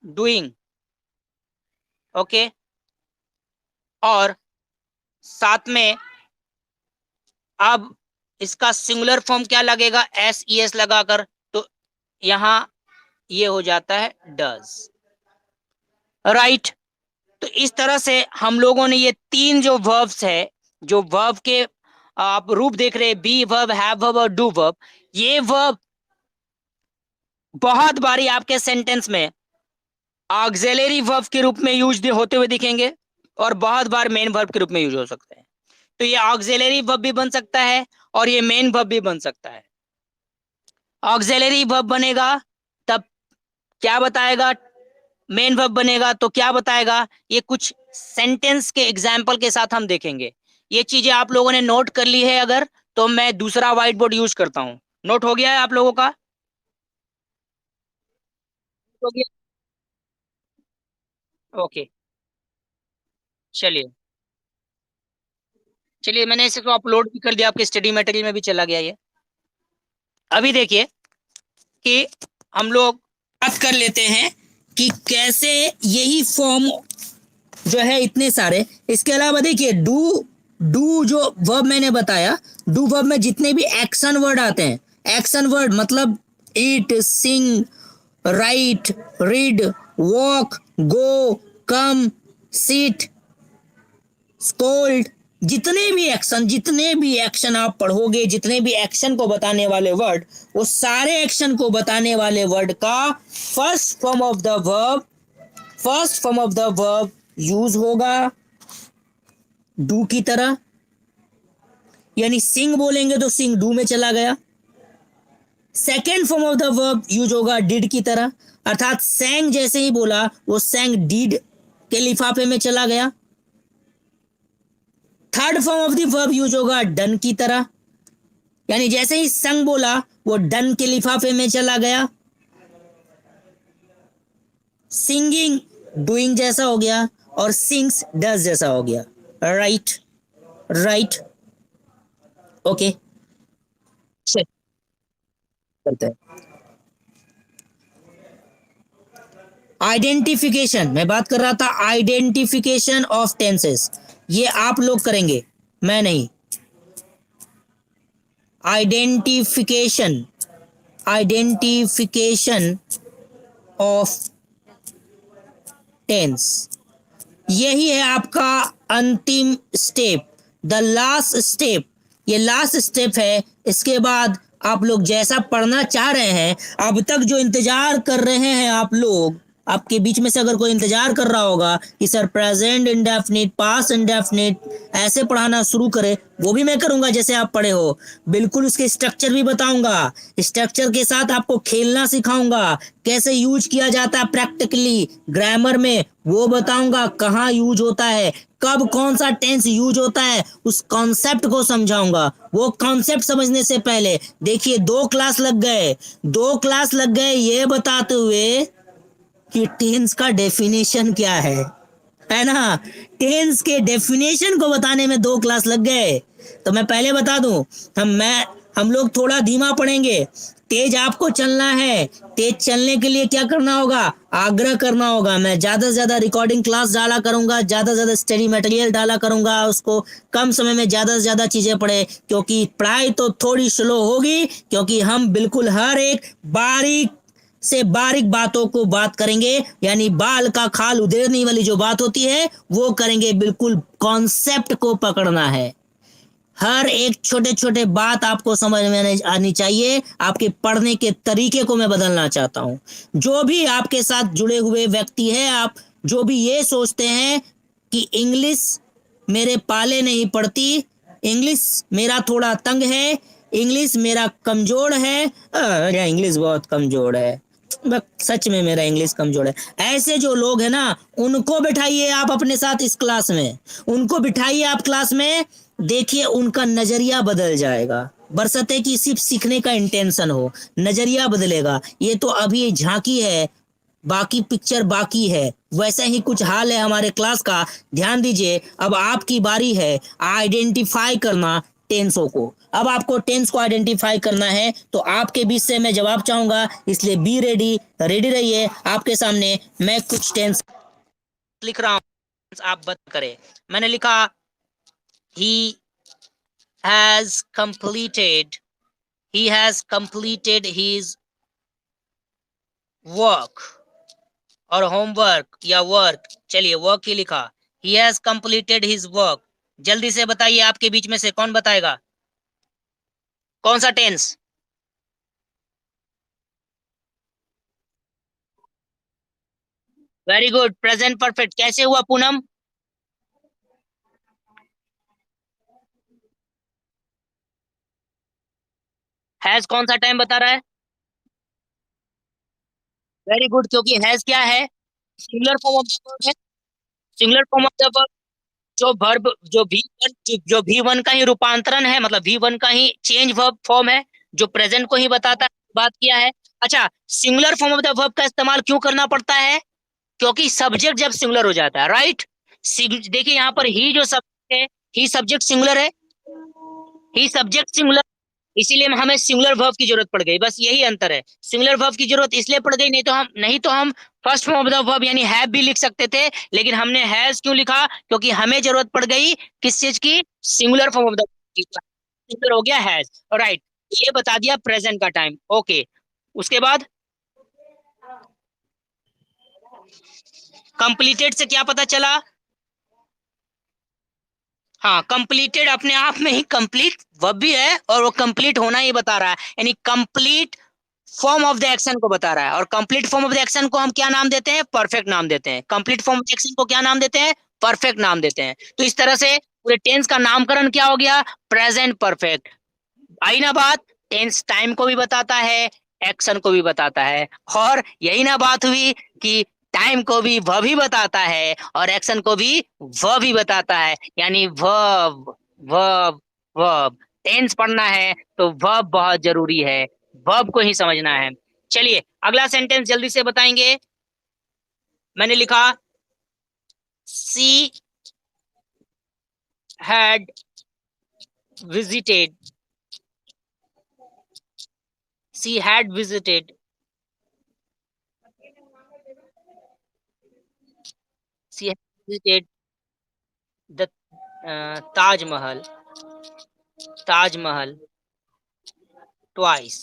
डूइंग। ओके, और साथ में अब इसका सिंगुलर फॉर्म क्या लगेगा, एस ई एस लगाकर, तो यहां ये हो जाता है डज, राइट। तो इस तरह से हम लोगों ने ये तीन जो वर्ब्स है, जो वर्ब के आप रूप देख रहे हैं, बी वर्ब, हैव वर्ब और डू वर्ब, ये वर्ब बहुत बारी आपके सेंटेंस में ऑक्सिलरी वर्ब के रूप में यूज होते हुए दिखेंगे और बहुत बार मेन वर्ब के रूप में यूज हो सकते हैं। तो ये ऑक्सिलरी वर्ब भी बन सकता है और ये मेन वर्ब भी बन सकता है। ऑक्सिलरी वर्ब बनेगा तब क्या बताएगा, मेन वर्ब बनेगा तो क्या बताएगा, ये कुछ सेंटेंस के एग्जाम्पल के साथ हम देखेंगे। ये चीजें आप लोगों ने नोट कर ली है अगर, तो मैं दूसरा व्हाइट बोर्ड यूज करता हूं। नोट हो गया है आप लोगों का? हो गया? ओके, चलिए चलिए, मैंने इसको अपलोड भी कर दिया, आपके स्टडी मटेरियल में भी चला गया ये। अभी देखिए कि हम लोग बात कर लेते हैं कि कैसे यही फॉर्म जो है इतने सारे, इसके अलावा देखिए डू, डू जो वर्ब मैंने बताया, डू वर्ब में जितने भी एक्शन वर्ड आते हैं, एक्शन वर्ड मतलब ईट, सिंग, राइट, रीड, वॉक, गो, कम, सीट, स्कोल्ड, जितने भी एक्शन आप पढ़ोगे, जितने भी एक्शन को बताने वाले वर्ड, वो सारे एक्शन को बताने वाले वर्ड का first form of the verb, first form of the verb use होगा डू की तरह। यानी सिंग बोलेंगे तो सिंग डू में चला गया। Second form of the verb use होगा डिड की तरह, अर्थात सैंग जैसे ही बोला वो सैंग डिड के लिफाफे में चला गया। Third form of the verb use होगा डन की तरह, यानी जैसे ही संग बोला वो डन के लिफाफे में चला गया। सिंगिंग डूइंग जैसा हो गया और सिंग्स डज जैसा हो गया। राइट, राइट, ओके, करते हैं। आइडेंटिफिकेशन, मैं बात कर रहा था आइडेंटिफिकेशन ऑफ टेंसेस, ये आप लोग करेंगे, मैं नहीं। आइडेंटिफिकेशन, आइडेंटिफिकेशन ऑफ टेंस, यही है आपका अंतिम स्टेप, द लास्ट स्टेप। ये लास्ट स्टेप है। इसके बाद आप लोग जैसा पढ़ना चाह रहे हैं, अब तक जो इंतजार कर रहे हैं आप लोग, आपके बीच में से अगर कोई इंतजार कर रहा होगा कि sir present indefinite, past indefinite ऐसे पढ़ाना शुरू करे, वो भी मैं करूंगा जैसे आप पढ़े हो। बिल्कुल उसके स्ट्रक्चर भी बताऊंगा, स्ट्रक्चर के साथ आपको खेलना सिखाऊंगा, कैसे यूज किया जाता है प्रैक्टिकली ग्रामर में वो बताऊंगा, कहाँ यूज होता है, कब कौन सा टेंस यूज होता है, उस कॉन्सेप्ट को समझाऊंगा। वो कॉन्सेप्ट समझने से पहले देखिए 2 क्लास लग गए, 2 क्लास लग गए ये बताते हुए कि टेंस का डेफिनेशन क्या है ना। टेंस के डेफिनेशन को बताने में 2 क्लास लग गए। तो मैं पहले बता दूं, हम लोग थोड़ा धीमा पढ़ेंगे, तेज आपको चलना है। तेज चलने के लिए क्या करना होगा, आग्रह करना होगा। मैं ज्यादा से ज्यादा रिकॉर्डिंग क्लास डाला करूंगा, ज्यादा से ज्यादा स्टडी मटेरियल डाला करूंगा, उसको कम समय में ज्यादा से ज्यादा चीजें पढ़े, क्योंकि पढ़ाई तो थोड़ी स्लो होगी, क्योंकि हम बिल्कुल हर एक बारीक से बारीक बातों को बात करेंगे, यानी बाल का खाल उधेड़ने वाली जो बात होती है वो करेंगे। बिल्कुल कॉन्सेप्ट को पकड़ना है, हर एक छोटे छोटे बात आपको समझ में आनी चाहिए। आपके पढ़ने के तरीके को मैं बदलना चाहता हूं। जो भी आपके साथ जुड़े हुए व्यक्ति हैं, आप जो भी ये सोचते हैं कि इंग्लिश मेरे पाले नहीं पड़ती, इंग्लिश मेरा थोड़ा तंग है, इंग्लिश मेरा कमजोर है, मेरा इंग्लिश बहुत कमजोर है, सच में मेरा इंग्लिश कमजोर है, ऐसे जो लोग हैं ना, उनको बिठाइए आप अपने साथ इस क्लास में, उनको बिठाइए आप क्लास में, देखिए उनका नजरिया बदल जाएगा। बरसते कि सिर्फ सीखने का इंटेंशन हो, नजरिया बदलेगा। ये तो अभी झांकी है, बाकी पिक्चर बाकी है। वैसा ही कुछ हाल है हमारे क्लास का। ध्यान दीजिए, अब आपकी बारी है आइडेंटिफाई करना टेंसों को। अब आपको टेंस को आइडेंटिफाई करना है, तो आपके बीच से मैं जवाब चाहूंगा, इसलिए बी रेडी, रेडी रहिए। आपके सामने मैं कुछ टेंस लिख रहा हूं, आप बता करें। मैंने लिखा he has completed he has completed his work और होमवर्क या वर्क, चलिए वर्क ही लिखा। he has completed his work। जल्दी से बताइए, आपके बीच में से कौन बताएगा, कौन सा tense? Very good, present perfect. कैसे हुआ पूनम? हैज कौन सा टाइम बता रहा है? वेरी गुड, क्योंकि हैज क्या है? Singular form of the verb है। Singular form of the verb, जो वर्ब जो भी जो भी वन का ही रूपांतरण है, मतलब भी वन का ही चेंज वर्ब फॉर्म है, जो प्रेजेंट को ही बताता है, बात किया है। अच्छा, singular form of the verb का इस्तेमाल क्यों करना पड़ता है? क्योंकि सब्जेक्ट जब सिंगुलर हो जाता है, राइट। देखिए यहाँ पर ही जो सब्जेक्ट है, ही सब्जेक्ट सिंगुलर है, ही सब्जेक्ट सिंगुलर, इसीलिए हमें सिंगुलर वर्ब की जरूरत पड़ गई, बस यही अंतर है। सिंगुलर वर्ब की जरूरत इसलिए पड़ गई, नहीं तो हम first form of the verb यानी हैव भी लिख सकते थे, लेकिन हमने हैज क्यों लिखा? क्योंकि हमें जरूरत पड़ गई किस चीज की? Singular form of the verb. Singular हो गया हैज, राइट। ये बता दिया प्रेजेंट का टाइम, ओके। उसके बाद कंप्लीटेड से क्या पता चला? हाँ, कंप्लीटेड अपने आप में ही कंप्लीट वर्ब भी है, और वो कंप्लीट होना ही बता रहा है, यानी complete form of the action को बता रहा है। और complete form of the action को हम क्या नाम देते हैं? परफेक्ट नाम देते हैं। Complete form of the action को क्या नाम देते हैं? परफेक्ट नाम देते हैं। तो इस तरह से पूरे टेंस का नामकरण क्या हो गया? Present perfect. आई ना बात? टेंस टाइम को भी बताता है, एक्शन को भी बताता है, और यही ना बात हुई कि टाइम को भी वह भी बताता है और एक्शन को भी वह भी बताता है, यानी वर्ब वर्ब वर्ब। टेंस पढ़ना है तो वर्ब बहुत जरूरी है, वर्ब को ही समझना है। चलिए अगला सेंटेंस जल्दी से बताएंगे। मैंने लिखा she had visited she had visited she had visited the Taj Mahal Taj Mahal twice.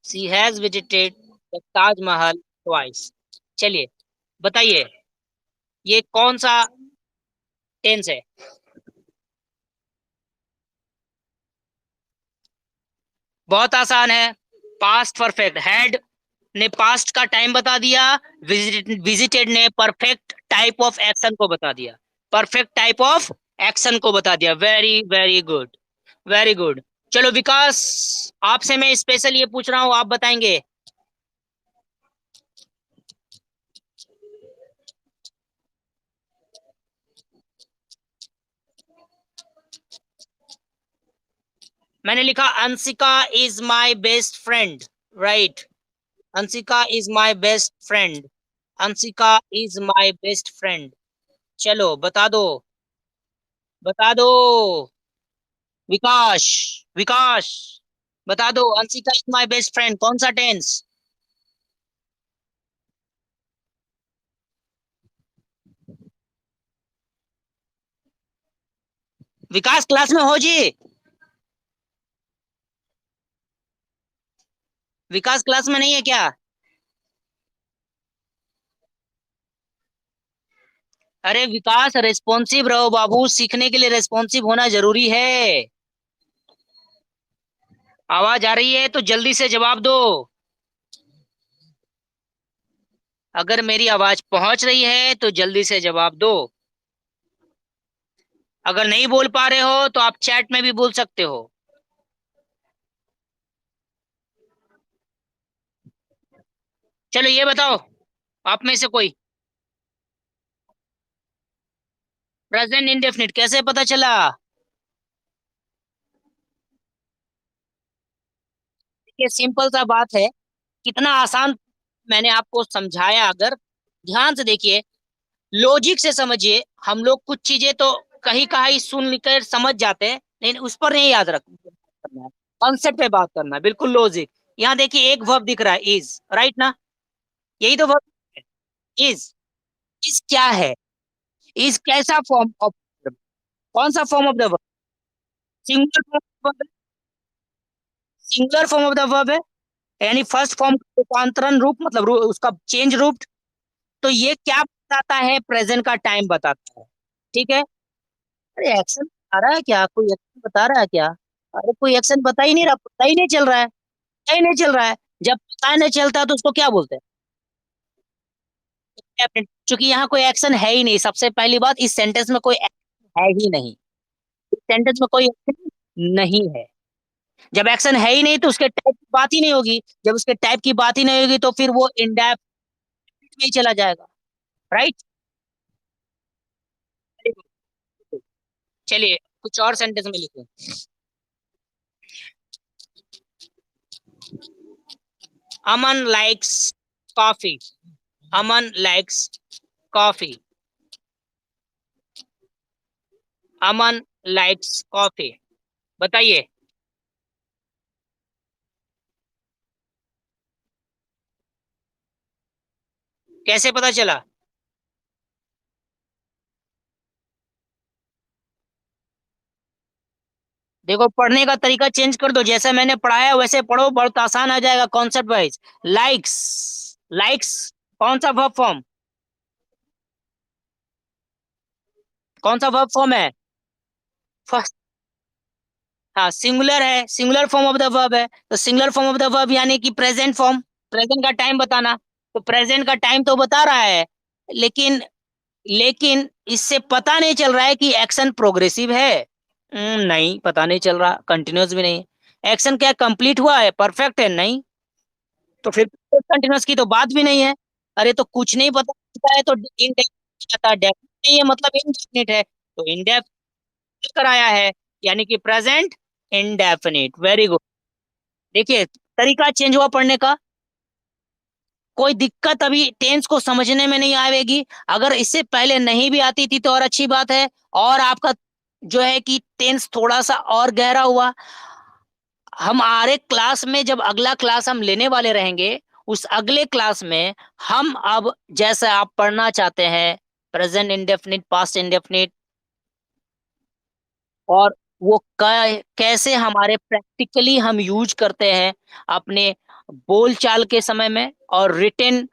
She has visited the Taj Mahal twice. चलिए बताइए, ये कौन सा टेंस है? बहुत आसान है, पास्ट परफेक्ट। हैड ने पास्ट का टाइम बता दिया, विजिटेड ने परफेक्ट टाइप ऑफ एक्शन को बता दिया, परफेक्ट टाइप ऑफ एक्शन को बता दिया। Very very good, very good. चलो विकास, आपसे मैं स्पेशल ये पूछ रहा हूँ, आप बताएंगे। मैंने लिखा Anshika is my best friend, right. Anshika is my best friend, Anshika is my best friend. चलो बता दो, बता दो। विकास, विकास, बता दो, Anshika is my best friend कौन सा टेंस? विकास क्लास में हो जी? विकास क्लास में नहीं है क्या? अरे विकास, रेस्पॉन्सिव रहो बाबू, सीखने के लिए रेस्पॉन्सिव होना जरूरी है। आवाज आ रही है तो जल्दी से जवाब दो। अगर मेरी आवाज पहुंच रही है तो जल्दी से जवाब दो। अगर नहीं बोल पा रहे हो तो आप चैट में भी बोल सकते हो। चलो ये बताओ, आप में से कोई, प्रेजेंट इंडेफिनिट कैसे पता चला? ये सिंपल सा बात है, कितना आसान मैंने आपको समझाया, अगर ध्यान से देखिए। लॉजिक से समझिए। हम लोग कुछ चीजें तो कहीं कहीं सुन कर समझ जाते हैं, लेकिन उस पर नहीं याद करना है, कॉन्सेप्ट पे बात करना है, बिल्कुल लॉजिक। यहाँ देखिए एक वर्ब दिख रहा है, इज, राइट ना? यही तो वर्ब है, इज। इज क्या है? इज कैसा फॉर्म ऑफ, कौन सा form of the verb? Singular form of, singular form of the verb है, यानी फर्स्ट फॉर्म का रूपांतरण रूप, मतलब उसका चेंज रूप। तो ये क्या बताता है? प्रेजेंट का टाइम बताता है। ठीक है। अरे एक्शन बता रहा है क्या? कोई एक्शन बता रहा है क्या? अरे कोई एक्शन बता ही नहीं रहा, पता ही नहीं चल रहा है, पता ही नहीं चल रहा है। जब पता नहीं चलता तो उसको क्या बोलते हैं? क्योंकि यहाँ कोई एक्शन है ही नहीं। सबसे पहली बात, इस सेंटेंस में कोई एक्शन है ही नहीं। इस सेंटेंस में कोई एक्शन नहीं है। जब एक्शन है ही नहीं तो उसके टाइप की बात ही नहीं होगी। जब उसके टाइप की बात ही नहीं होगी तो फिर वो इंडेफिनिट में ही चला जाएगा, राइट? चलिए कुछ और सेंटेंस में लिखो। अमन लाइक्स कॉफी। अमन लाइक्स कॉफी। अमन लाइक्स कॉफी। बताइए। कैसे पता चला? देखो, पढ़ने का तरीका चेंज कर दो, जैसे मैंने पढ़ाया वैसे पढ़ो, बहुत आसान आ जाएगा कॉन्सेप्ट वाइज। लाइक्स, लाइक्स कौन सा वर्ब फॉर्म? कौन सा वर्ब फॉर्म है? फर्स्ट। हाँ, सिंगुलर है, singular form of the verb है। तो singular form of the verb यानी कि प्रेजेंट फॉर्म, प्रेजेंट का टाइम बताना। तो प्रेजेंट का टाइम तो बता रहा है, लेकिन लेकिन इससे पता नहीं चल रहा है कि एक्शन प्रोग्रेसिव है। नहीं, पता नहीं चल रहा, कंटिन्यूअस भी नहीं। एक्शन क्या कंप्लीट हुआ है, परफेक्ट है? नहीं। तो फिर कंटिन्यूअस की तो बात भी नहीं है। अरे तो कुछ नहीं पता चलता है तो इनडेफिनिट आता है, डेफिनिट नहीं है मतलब इनडेफिनिट है, तो इनडेफिनिट कराया है, यानी कि प्रेजेंट इंडेफिनिट। Very good. देखिए तरीका चेंज हुआ पढ़ने का। कोई दिक्कत अभी टेंस को समझने में नहीं आएगी। अगर इससे पहले नहीं भी आती थी तो और अच्छी बात है, और आपका जो है कि टेंस थोड़ा सा और गहरा हुआ। हमारे क्लास में जब अगला क्लास हम लेने वाले रहेंगे, उस अगले क्लास में हम अब जैसे आप पढ़ना चाहते हैं, प्रेजेंट इंडेफिनिट, पास्ट इंडेफिनिट, और वो कैसे हमारे प्रैक्टिकली हम यूज करते हैं अपने बोलचाल के समय में, और रिटेन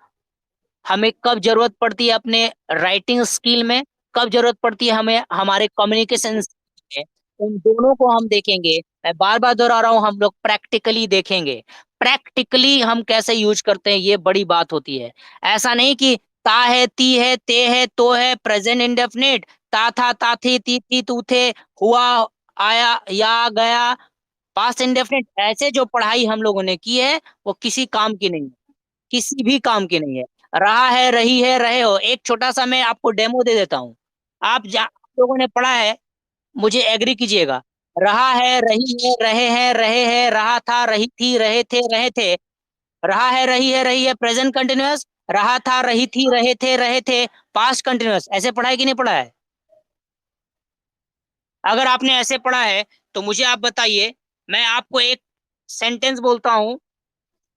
हमें कब जरूरत पड़ती है अपने राइटिंग स्किल में, कब जरूरत पड़ती है हमें हमारे कम्युनिकेशन में, उन दोनों को हम देखेंगे। मैं बार बार दोहरा रहा हूं, हम लोग प्रैक्टिकली देखेंगे। प्रैक्टिकली हम कैसे यूज करते हैं, ये बड़ी बात होती है। ऐसा नहीं कि ता है, ती है, ते है, तो है, प्रेजेंट इंडेफिनिट, ता था, ता थी, ती थी, तू थे, हुआ, आया, या गया, पास्ट इंडेफिनिट, ऐसे जो पढ़ाई हम लोगों ने की है वो किसी काम की नहीं है, किसी भी काम की नहीं है। रहा है, रही है, रहे हो, एक छोटा सा मैं आपको डेमो दे देता हूँ। आप लोगों ने पढ़ा है, मुझे एग्री कीजिएगा। रहा है, रही है, रहे हैं, रहे हैं, रहा था, रही थी, रहे थे, रहे थे। रहा है, रही है प्रेजेंट कंटिन्यूअस, रहा था, रही थी, रहे थे पास्ट कंटिन्यूअस। ऐसे पढ़ा है कि नहीं पढ़ा है? अगर आपने ऐसे पढ़ा है तो मुझे आप बताइए। मैं आपको एक सेंटेंस बोलता हूँ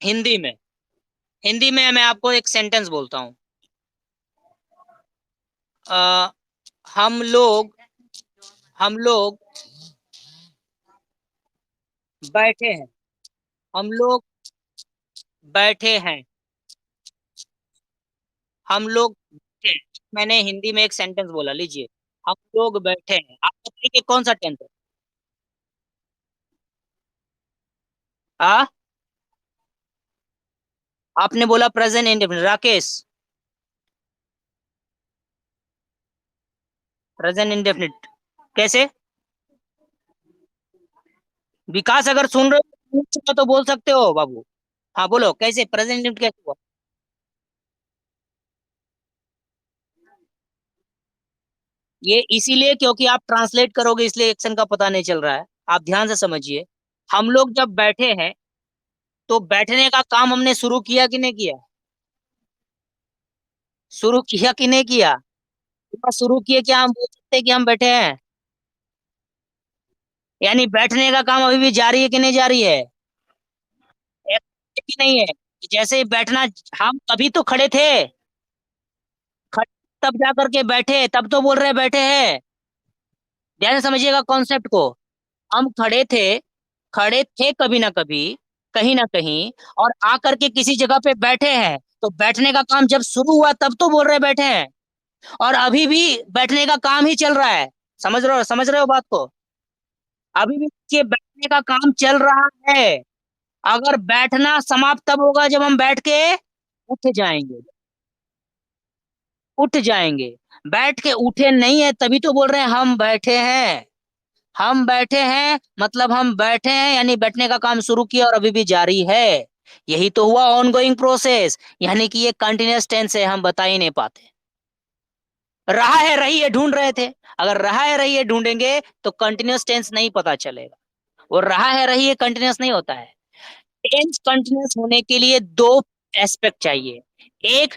हिंदी में, हिंदी में मैं आपको एक सेंटेंस बोलता हूँ। अ, हम लोग हम लोग बैठे हैं। हम लोग बैठे हैं। हम लोग बैठे हैं। मैंने हिंदी में एक सेंटेंस बोला, लीजिए। हम लोग बैठे हैं, आप बताइए कि कौन सा टेंस है? आ आपने बोला present indefinite, Rakesh. Present indefinite कैसे? विकास अगर सुन रहे हो तो बोल सकते हो बाबू। हाँ बोलो, कैसे प्रेजेंट इंडेफिनिट कैसे हुआ? ये इसीलिए क्योंकि आप ट्रांसलेट करोगे, इसलिए एक्शन का पता नहीं चल रहा है। आप ध्यान से समझिए। हम लोग जब बैठे हैं तो बैठने का काम हमने शुरू किया कि नहीं किया? शुरू किया कि नहीं किया? शुरू किए क्या हम बोल सकते हैं कि हम बैठे हैं? यानी बैठने का काम अभी भी जारी है कि नहीं जारी है? कि नहीं है? जैसे ही बैठना, हम अभी तो खड़े थे, खड़े तब जा करके बैठे, तब तो बोल रहे बैठे हैं। ध्यान से समझिएगा कॉन्सेप्ट को। हम खड़े थे कभी ना कभी, कहीं ना कहीं, और आकर के किसी जगह पे बैठे हैं, तो बैठने का काम जब शुरू हुआ तब तो बोल रहे बैठे हैं। और अभी भी बैठने का काम ही चल रहा है। समझ रहे हो बात को? अभी भी ये बैठने का काम चल रहा है। अगर बैठना समाप्त तब होगा जब हम बैठ के उठ जाएंगे। उठ जाएंगे। बैठ के उठे नहीं है तभी तो बोल रहे हैं हम बैठे हैं। हम बैठे हैं मतलब हम बैठे हैं, यानी बैठने का काम शुरू किया और अभी भी जारी है। यही तो हुआ ऑन गोइंग प्रोसेस, यानी कि ये कंटिन्यूअस टेंस है, हम बता ही नहीं पाते। रहा है रही है ढूंढ रहे थे। अगर रहा है रही है ढूंढेंगे तो कंटिन्यूअस टेंस नहीं पता चलेगा। वो रहा है रही है कंटिन्यूअस नहीं होता है। टेंस कंटिन्यूअस होने के लिए दो एस्पेक्ट चाहिए। एक,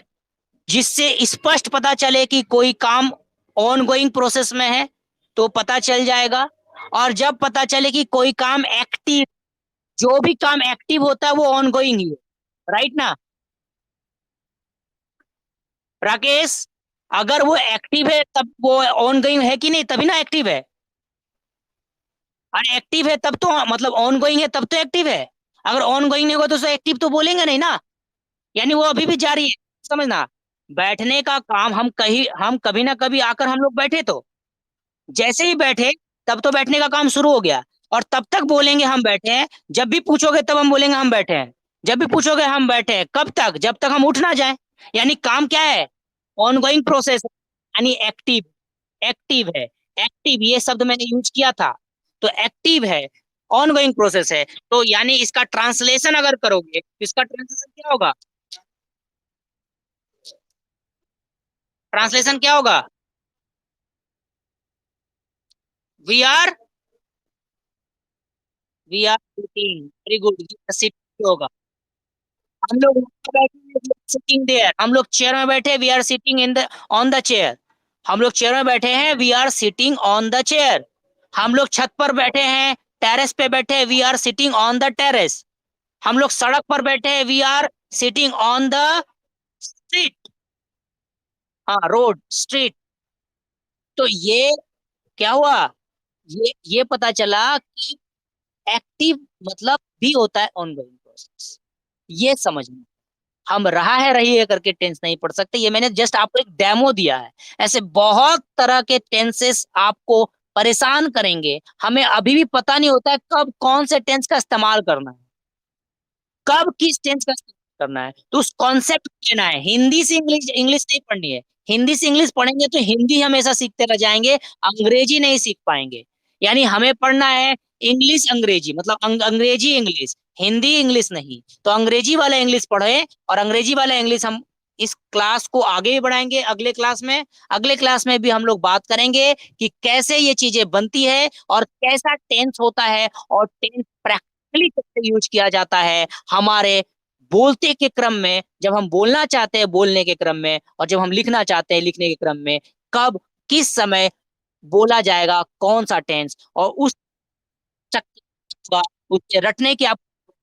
जिससे स्पष्ट पता चले कि कोई काम ऑन गोइंग प्रोसेस में है, तो पता चल जाएगा। और जब पता चले कि कोई काम एक्टिव, जो भी काम एक्टिव होता है वो ऑन गोइंग ही है। राइट ना राकेश? अगर वो एक्टिव है तब वो ऑन गोइंग है कि नहीं, तभी ना एक्टिव है। अरे एक्टिव है तब तो मतलब ऑन गोइंग है तब तो एक्टिव है। अगर ऑन गोइंग नहीं होगा तो एक्टिव तो बोलेंगे नहीं ना। यानी वो अभी भी जारी है। समझना, बैठने का काम हम कभी ना कभी आकर हम लोग बैठे, तो जैसे ही बैठे तब तो बैठने का काम शुरू हो गया। और तब तक बोलेंगे हम बैठे हैं। जब भी पूछोगे तब हम बोलेंगे हम बैठे हैं। जब भी पूछोगे हम बैठे हैं, कब तक? जब तक हम उठ ना जाए। यानी काम क्या है? ऑनगोइंग प्रोसेस, यानी एक्टिव। एक्टिव है। एक्टिव ये शब्द मैंने यूज किया था। तो एक्टिव है, ऑनगोइंग प्रोसेस है। तो यानी इसका ट्रांसलेशन अगर करोगे तो इसका ट्रांसलेशन क्या होगा? ट्रांसलेशन क्या होगा? We are we are sitting. Very good, sitting होगा। हम लोग सिटिंग देयर, हम लोग चेयर में बैठे, we are sitting in the on the chair. हम लोग चेयर में बैठे हैं, we are sitting on the chair. हम लोग छत पर बैठे हैं, टेरेस पे बैठे हैं, we are sitting on the terrace. हम लोग सड़क पर बैठे हैं, we are sitting on the street. हाँ, रोड, स्ट्रीट। तो ये क्या हुआ? ये पता चला कि एक्टिव मतलब भी होता है ऑनगोइंग प्रोसेस। ये समझना। हम रहा है रही है करके टेंस नहीं पढ़ सकते। ये मैंने जस्ट आपको एक डेमो दिया है। ऐसे बहुत तरह के टेंसेस आपको परेशान करेंगे। हमें अभी भी पता नहीं होता है कब कौन से टेंस का इस्तेमाल करना है, कब किस टेंस का इस्तेमाल करना है। तो उस कॉन्सेप्ट को लेना है। हिंदी से इंग्लिश इंग्लिश नहीं पढ़नी है। हिंदी से इंग्लिश पढ़ेंगे तो हिंदी हमेशा सीखते रह जाएंगे, अंग्रेजी नहीं सीख पाएंगे। यानी हमें पढ़ना है इंग्लिश अंग्रेजी, मतलब अंग्रेजी इंग्लिश, हिंदी इंग्लिश नहीं। तो अंग्रेजी वाला इंग्लिश पढ़े, और अंग्रेजी वाला इंग्लिश हम इस क्लास को आगे भी बढ़ाएंगे। अगले क्लास में, अगले क्लास में भी हम लोग बात करेंगे कि कैसे ये चीजें बनती है और कैसा टेंस होता है, और टेंस प्रैक्टिकली कैसे यूज किया जाता है हमारे बोलते के क्रम में, जब हम बोलना चाहते हैं बोलने के क्रम में, और जब हम लिखना चाहते हैं लिखने के क्रम में। कब किस समय बोला जाएगा कौन सा टेंस, और उस होगा, उसके रटने की आप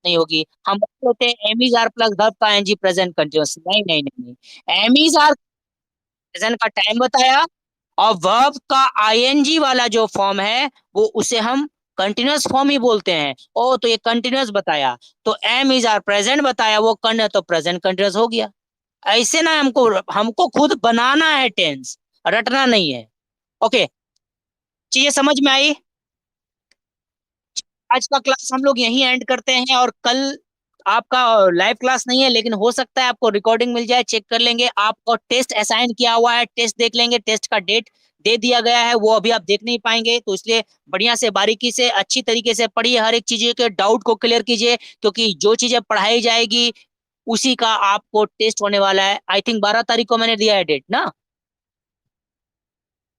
नहीं होगी। हम होते हैं am is are plus verb का एनजी प्रेजेंट कंटिन्यूअस, नहीं नहीं नहीं नहीं। एम इज आर प्रेजेंट का टाइम बताया, और वर्ब का आईएनजी वाला जो फॉर्म है वो उसे हम कंटिन्यूअस फॉर्म ही बोलते हैं। ओ तो ये कंटिन्यूअस बताया, तो एम इज आर प्रेजेंट बताया, वो कन तो प्रेजेंट कंटिन्यूअस हो गया। ऐसे ना, हमको हमको खुद बनाना है टेंस, रटना नहीं है। ओके, चीजें समझ में आई? आज का क्लास हम लोग यहीं एंड करते हैं, और कल आपका लाइव क्लास नहीं है, लेकिन हो सकता है आपको रिकॉर्डिंग मिल जाए, चेक कर लेंगे। आपको टेस्ट असाइन किया हुआ है, टेस्ट देख लेंगे। टेस्ट का डेट दे दिया गया है, वो अभी आप देख नहीं पाएंगे, तो इसलिए बढ़िया से बारीकी से अच्छी तरीके से पढ़िए, हर एक चीज के डाउट को क्लियर कीजिए, क्योंकि जो चीजें पढ़ाई जाएगी उसी का आपको टेस्ट होने वाला है। आई थिंक 12 तारीख को मैंने दिया है डेट ना,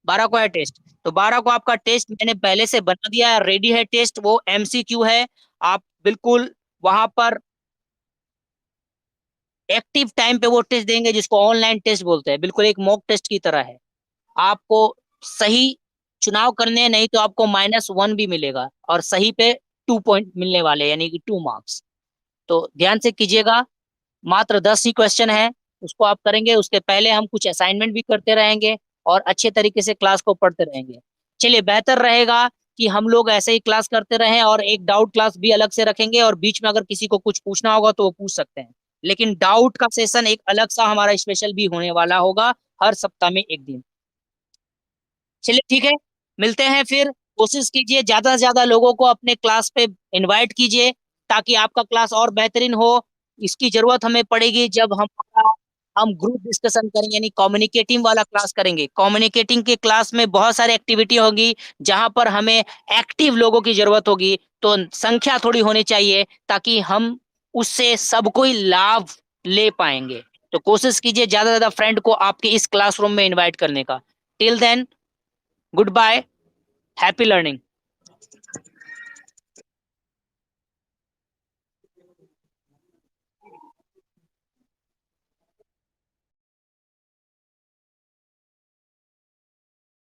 12 को है टेस्ट। तो 12 को आपका टेस्ट मैंने पहले से बना दिया है, रेडी है टेस्ट, वो एमसीक्यू है। आप बिल्कुल वहां पर एक्टिव टाइम पे वो टेस्ट देंगे, जिसको ऑनलाइन टेस्ट बोलते हैं, बिल्कुल एक मॉक टेस्ट की तरह है। आपको सही चुनाव करने हैं, नहीं तो आपको -1 भी मिलेगा और सही पे 2 पॉइंट मिलने वाले, यानी कि 2 मार्क्स। तो ध्यान से कीजिएगा, मात्र 10 ही क्वेश्चन है, उसको आप करेंगे। उसके पहले हम कुछ असाइनमेंट भी करते रहेंगे और अच्छे तरीके से क्लास को पढ़ते रहेंगे। चलिए, बेहतर रहेगा कि हम लोग ऐसे ही क्लास करते रहें और एक डाउट क्लास भी अलग से रखेंगे, और बीच में अगर किसी को कुछ पूछना होगा तो वो पूछ सकते हैं। लेकिन डाउट का सेशन एक अलग सा हमारा स्पेशल भी होने वाला होगा, हर सप्ताह में एक दिन। चलिए ठीक है, मिलते हैं फिर। कोशिश कीजिए ज्यादा से ज्यादा लोगों को अपने क्लास पे इनवाइट कीजिए, ताकि आपका क्लास और बेहतरीन हो। इसकी जरूरत हमें पड़ेगी जब हम ग्रुप डिस्कशन करेंगे, यानी कम्युनिकेटिंग वाला क्लास करेंगे। कम्युनिकेटिंग के क्लास में बहुत सारी एक्टिविटी होगी, जहां पर हमें एक्टिव लोगों की जरूरत होगी। तो संख्या थोड़ी होनी चाहिए, ताकि हम उससे सबको ही लाभ ले पाएंगे। तो कोशिश कीजिए ज्यादा से ज्यादा फ्रेंड को आपके इस क्लासरूम में इन्वाइट करने का। Till then, goodbye, happy learning.